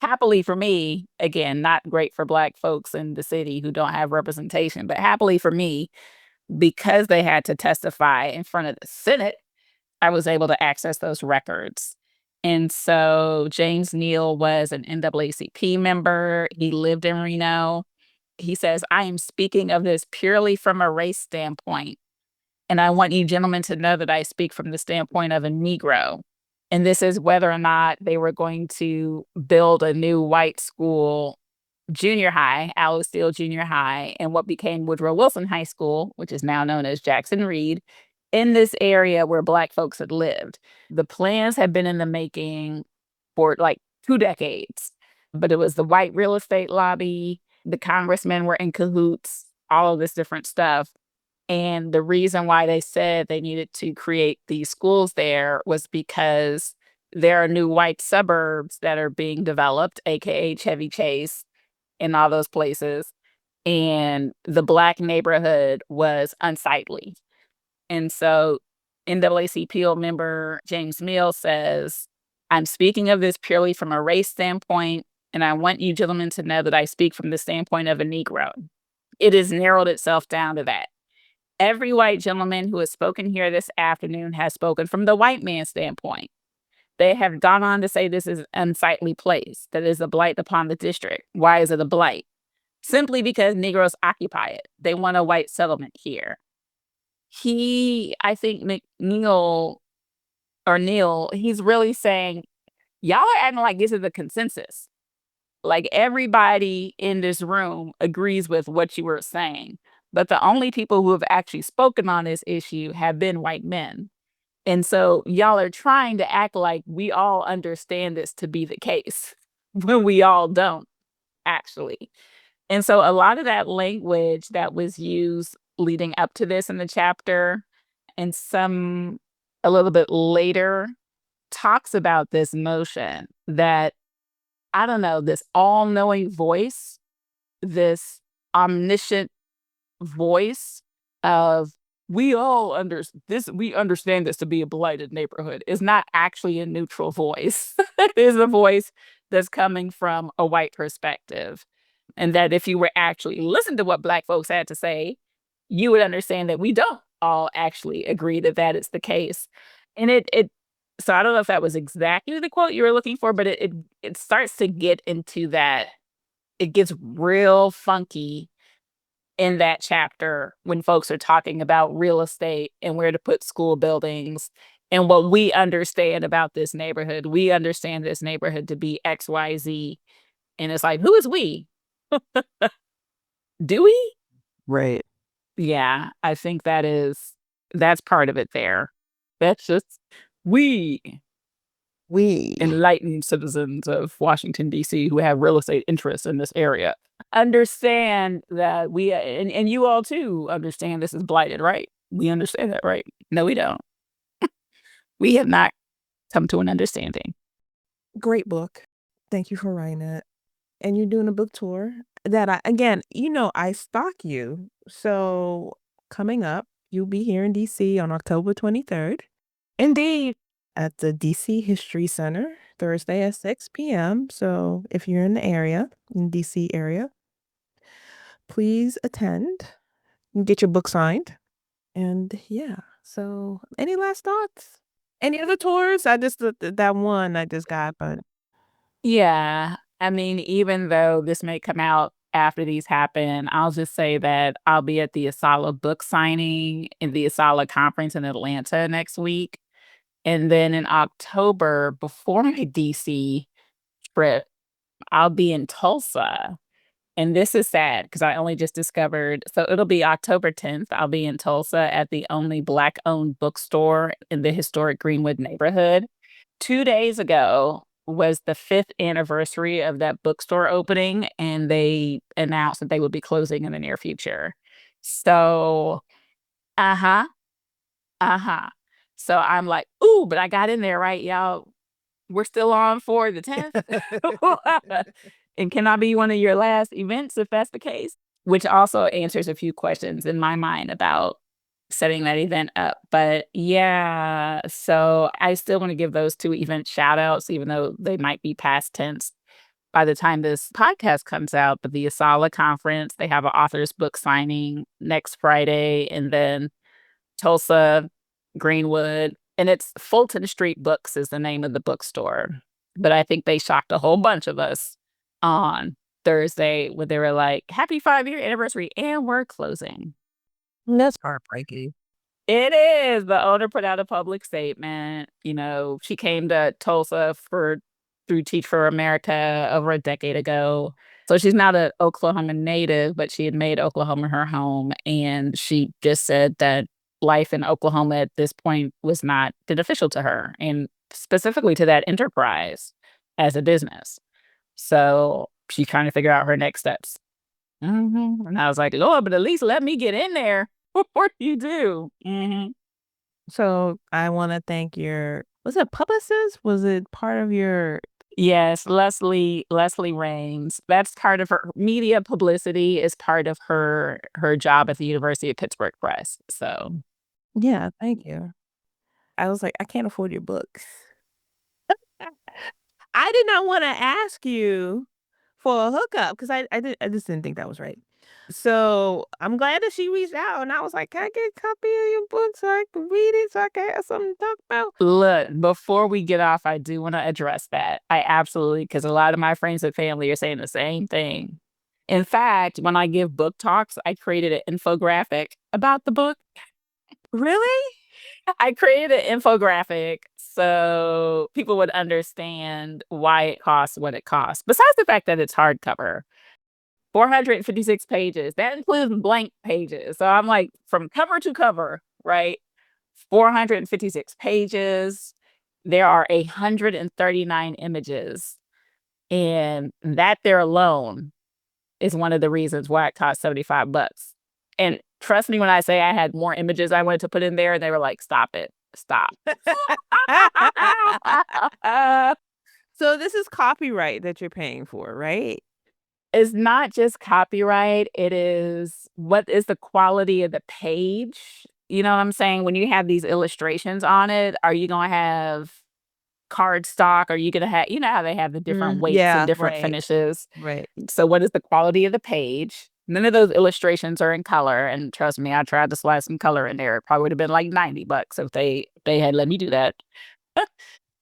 happily for me, again, not great for Black folks in the city who don't have representation, but happily for me, because they had to testify in front of the Senate, I was able to access those records. And so James Neal was an NAACP member. He lived in Reno. He says, I am speaking of this purely from a race standpoint. And I want you gentlemen to know that I speak from the standpoint of a Negro. And this is whether or not they were going to build a new white school, junior high, Alice Steele Junior High, and what became Woodrow Wilson High School, which is now known as Jackson Reed, in this area where Black folks had lived. The plans had been in the making for like 2 decades, but it was the white real estate lobby, the congressmen were in cahoots, all of this different stuff. And the reason why they said they needed to create these schools there was because there are new white suburbs that are being developed, aka Chevy Chase, and all those places. And the Black neighborhood was unsightly. And so NAACP member James Neal says, I'm speaking of this purely from a race standpoint, and I want you gentlemen to know that I speak from the standpoint of a Negro. It has narrowed itself down to that. Every white gentleman who has spoken here this afternoon has spoken from the white man's standpoint. They have gone on to say this is an unsightly place, that is a blight upon the district. Why is it a blight? Simply because Negroes occupy it. They want a white settlement here. I think Neal, he's really saying, y'all are acting like this is a consensus. Like everybody in this room agrees with what you were saying. But the only people who have actually spoken on this issue have been white men. And so y'all are trying to act like we all understand this to be the case when we all don't, actually. And so a lot of that language that was used leading up to this in the chapter and some a little bit later talks about this notion that I don't know, this all-knowing voice, this omniscient voice of we understand this to be a blighted neighborhood is not actually a neutral voice. It is a voice that's coming from a white perspective. And that if you were actually listen to what Black folks had to say, you would understand that we don't all actually agree that that is the case. And so I don't know if that was exactly the quote you were looking for, but it starts to get into that. It gets real funky in that chapter when folks are talking about real estate and where to put school buildings and what we understand about this neighborhood. We understand this neighborhood to be XYZ. And it's like, who is we? Do we? Right. Yeah, I think that's part of it there. That's just we We. enlightened citizens of Washington, D.C. who have real estate interests in this area understand that and you all too understand this is blighted, right? We understand that, right? No, we don't. We have not come to an understanding. Great book. Thank you for writing it. And you're doing a book tour that I stalk you. So coming up, you'll be here in DC on October 23rd. Indeed. At the DC History Center, Thursday at 6 p.m. So if you're in the area, in DC area, please attend and get your book signed. And yeah, so any last thoughts? Any other tours? I just that one I just got, but Yeah. I mean, even though this may come out after these happen, I'll just say that I'll be at the Asala book signing and the Asala conference in Atlanta next week. And then in October, before my DC trip, I'll be in Tulsa. And this is sad because I only just discovered. So it'll be October 10th. I'll be in Tulsa at the only Black-owned bookstore in the historic Greenwood neighborhood. 2 days ago was the 5th anniversary of that bookstore opening, and they announced that they would be closing in the near future. So, uh huh, uh huh. So I'm like, ooh, but I got in there, right, y'all? We're still on for the 10th. And can I be one of your last events if that's the case? Which also answers a few questions in my mind about setting that event up. But yeah, so I still want to give those two event shout outs, even though they might be past tense by the time this podcast comes out. But the Asala conference, they have an author's book signing next Friday, and then Tulsa, Greenwood, and it's Fulton Street Books is the name of the bookstore. But I think they shocked a whole bunch of us on Thursday when they were like, happy 5-year anniversary, and we're closing. that's heartbreaking. It is. The owner put out a public statement. She came to Tulsa through Teach for America over a decade ago. So she's not an Oklahoma native, but she had made Oklahoma her home. And she just said that life in Oklahoma at this point was not beneficial to her, and specifically to that enterprise as a business. So she's trying to figure out her next steps. And I was like, Lord, but at least let me get in there. What do you do? So I want to thank was it publicist? Was it part of your? Yes, Leslie Raines. That's part of her media publicity is part of her job at the University of Pittsburgh Press. So Yeah, thank you. I was like, I can't afford your books. I did not want to ask you for a hookup because I just didn't think that was right. So I'm glad that she reached out, and I was like, can I get a copy of your book so I can read it so I can have something to talk about? Look, before we get off, I do want to address that. I absolutely, because a lot of my friends and family are saying the same thing. In fact, when I give book talks, I created an infographic about the book. Really? I created an infographic so people would understand why it costs what it costs. Besides the fact that it's hardcover, 456 pages. That includes blank pages. So I'm like, from cover to cover, right? 456 pages. There are 139 images. And that there alone is one of the reasons why it costs $75. And trust me when I say I had more images I wanted to put in there, and they were like, stop it. Stop. So this is copyright that you're paying for, right? It's not just copyright, it is what is the quality of the page. You know what I'm saying? When you have these illustrations on it, are you gonna have cardstock? Are you gonna have, you know how they have the different weights and Yeah, different right, finishes? right. So what is the quality of the page? None of those illustrations are in color, and trust me, I tried to slide some color in there. It probably would have been like $90 if they had let me do that.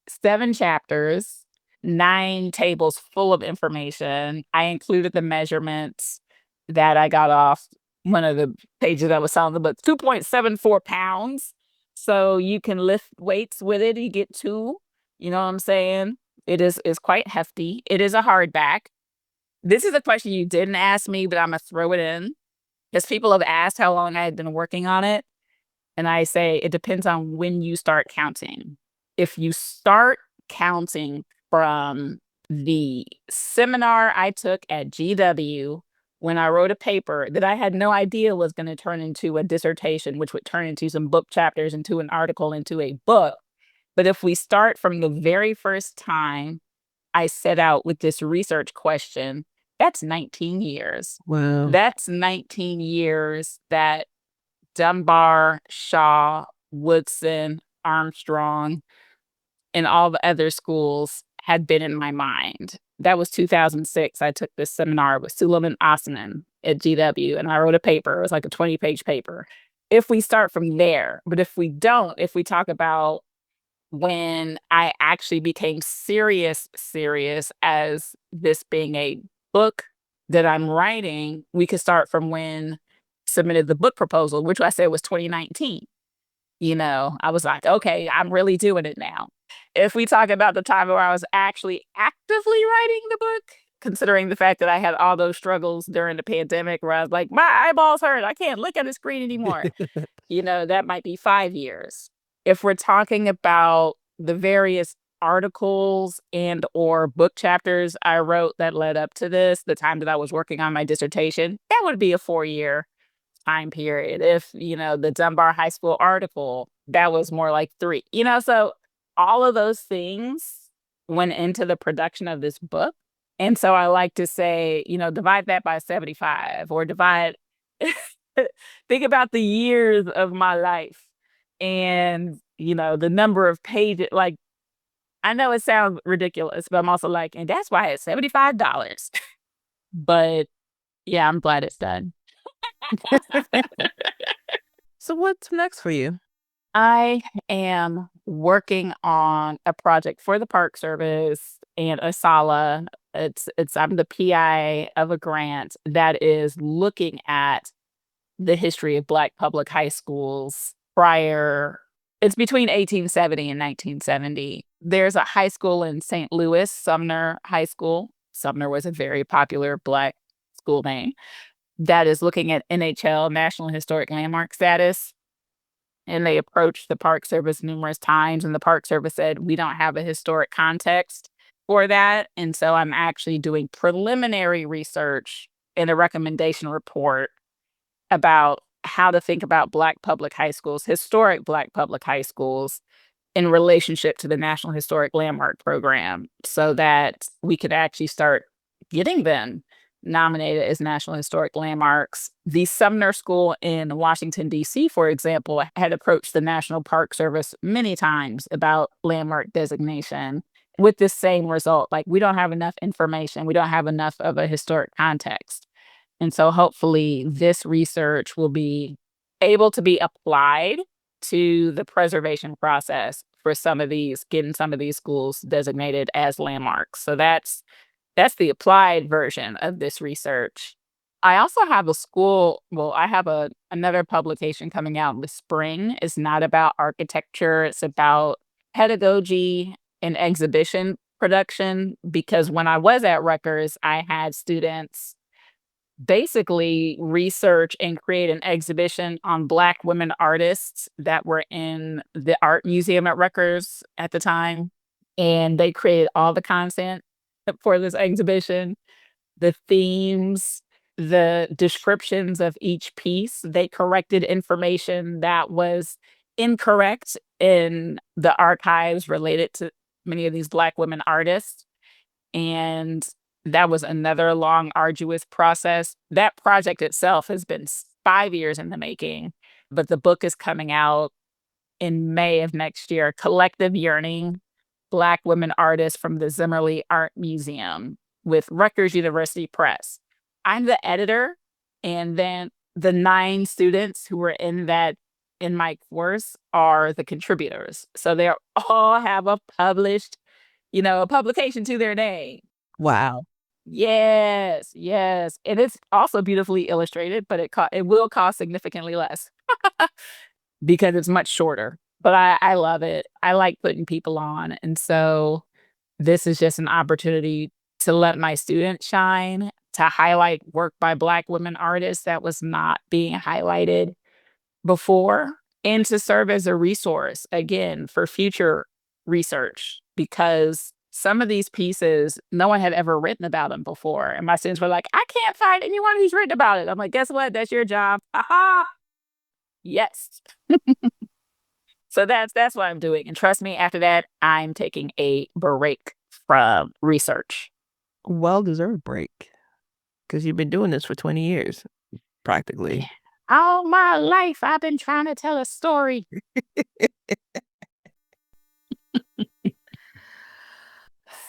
7 chapters, 9 tables full of information. I included the measurements that I got off one of the pages that was selling the book, 2.74 pounds. So you can lift weights with it. You get 2, you know what I'm saying? Is quite hefty. It is a hardback. This is a question you didn't ask me, but Imma throw it in, because people have asked how long I had been working on it, and I say it depends on when you start counting. If you start counting from the seminar I took at GW when I wrote a paper that I had no idea was gonna turn into a dissertation, which would turn into some book chapters, into an article, into a book. But if we start from the very first time I set out with this research question, that's 19 years. Wow. That's 19 years that Dunbar, Shaw, Woodson, Armstrong, and all the other schools had been in my mind. That was 2006. I took this seminar with Suleiman Asanin at GW, and I wrote a paper. It was like a 20-page paper. If we start from there, but if we don't, if we talk about when I actually became serious as this being a book that I'm writing, we could start from when submitted the book proposal, which I said was 2019. You know, I was like, okay, I'm really doing it now. If we talk about the time where I was actually actively writing the book, considering the fact that I had all those struggles during the pandemic where I was like, my eyeballs hurt, I can't look at the screen anymore. You know, that might be 5 years. If we're talking about the various articles and or book chapters I wrote that led up to this, the time that I was working on my dissertation, that would be a 4-year time period. If, you know, the Dunbar High School article, that was more like 3. You know, so all of those things went into the production of this book. And so I like to say, you know, divide that by 75, or divide think about the years of my life and, you know, the number of pages. Like, I know it sounds ridiculous, but I'm also like, and that's why it's $75. But yeah, I'm glad it's done. So what's next for you? I am working on a project for the Park Service and Asala. It's I'm the PI of a grant that is looking at the history of Black public high schools prior. It's between 1870 and 1970. There's a high school in St. Louis, Sumner High School. Sumner was a very popular Black school name that is looking at NHL, National Historic Landmark status. And they approached the Park Service numerous times, and the Park Service said, we don't have a historic context for that. And so I'm actually doing preliminary research in a recommendation report about how to think about Black public high schools, historic Black public high schools, in relationship to the National Historic Landmark Program, so that we could actually start getting them nominated as National Historic Landmarks. The Sumner School in Washington, D.C., for example, had approached the National Park Service many times about landmark designation with the same result. Like, we don't have enough information. We don't have enough of a historic context. And so hopefully this research will be able to be applied to the preservation process for some of these, getting some of these schools designated as landmarks. So that's the applied version of this research. I also have I have another publication coming out this spring. It's not about architecture, it's about pedagogy and exhibition production, because when I was at Rutgers, I had students basically research and create an exhibition on Black women artists that were in the art museum at Rutgers at the time. And they created all the content for this exhibition, the themes, the descriptions of each piece. They corrected information that was incorrect in the archives related many of these Black women artists. And that was another long, arduous process. That project itself has been 5 years in the making, but the book is coming out in May of next year. Collective Yearning, Black women artists from the Zimmerli Art Museum with Rutgers University Press. I'm the editor, and then the 9 students who were in my course are the contributors. So they all have a published, a publication to their name. Wow. Yes, yes. And it's also beautifully illustrated, but it will cost significantly less because it's much shorter. But I love it. I like putting people on. And so this is just an opportunity to let my students shine, to highlight work by Black women artists that was not being highlighted before, and to serve as a resource, again, for future research, because some of these pieces, no one had ever written about them before. And my students were like, I can't find anyone who's written about it. I'm like, guess what? That's your job. Aha! Yes. So that's what I'm doing. And trust me, after that, I'm taking a break from research. Well-deserved break, because you've been doing this for 20 years, practically. All my life, I've been trying to tell a story.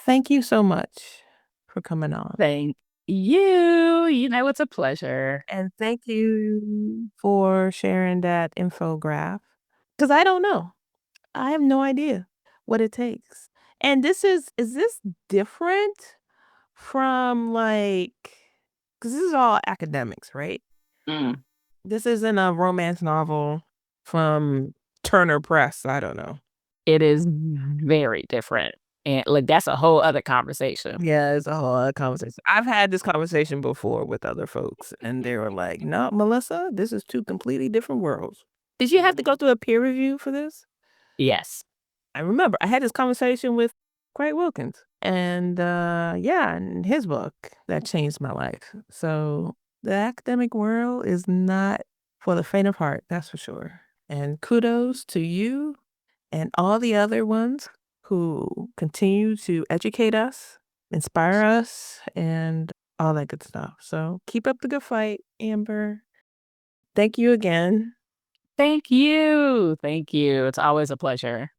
Thank you so much for coming on. Thank you. It's a pleasure. And thank you for sharing that infographic, because I don't know. I have no idea what it takes. And is this different from because this is all academics, right? Mm. This isn't a romance novel from Turner Press. I don't know. It is very different. And that's a whole other conversation. Yeah, it's a whole other conversation. I've had this conversation before with other folks, and they were like, no, Melissa, this is 2 completely different worlds. Did you have to go through a peer review for this? Yes. I remember I had this conversation with Craig Wilkins, and in his book that changed my life. So the academic world is not for the faint of heart, that's for sure. And kudos to you and all the other ones who continue to educate us, inspire us, and all that good stuff. So keep up the good fight, Amber. Thank you again. Thank you. Thank you. It's always a pleasure.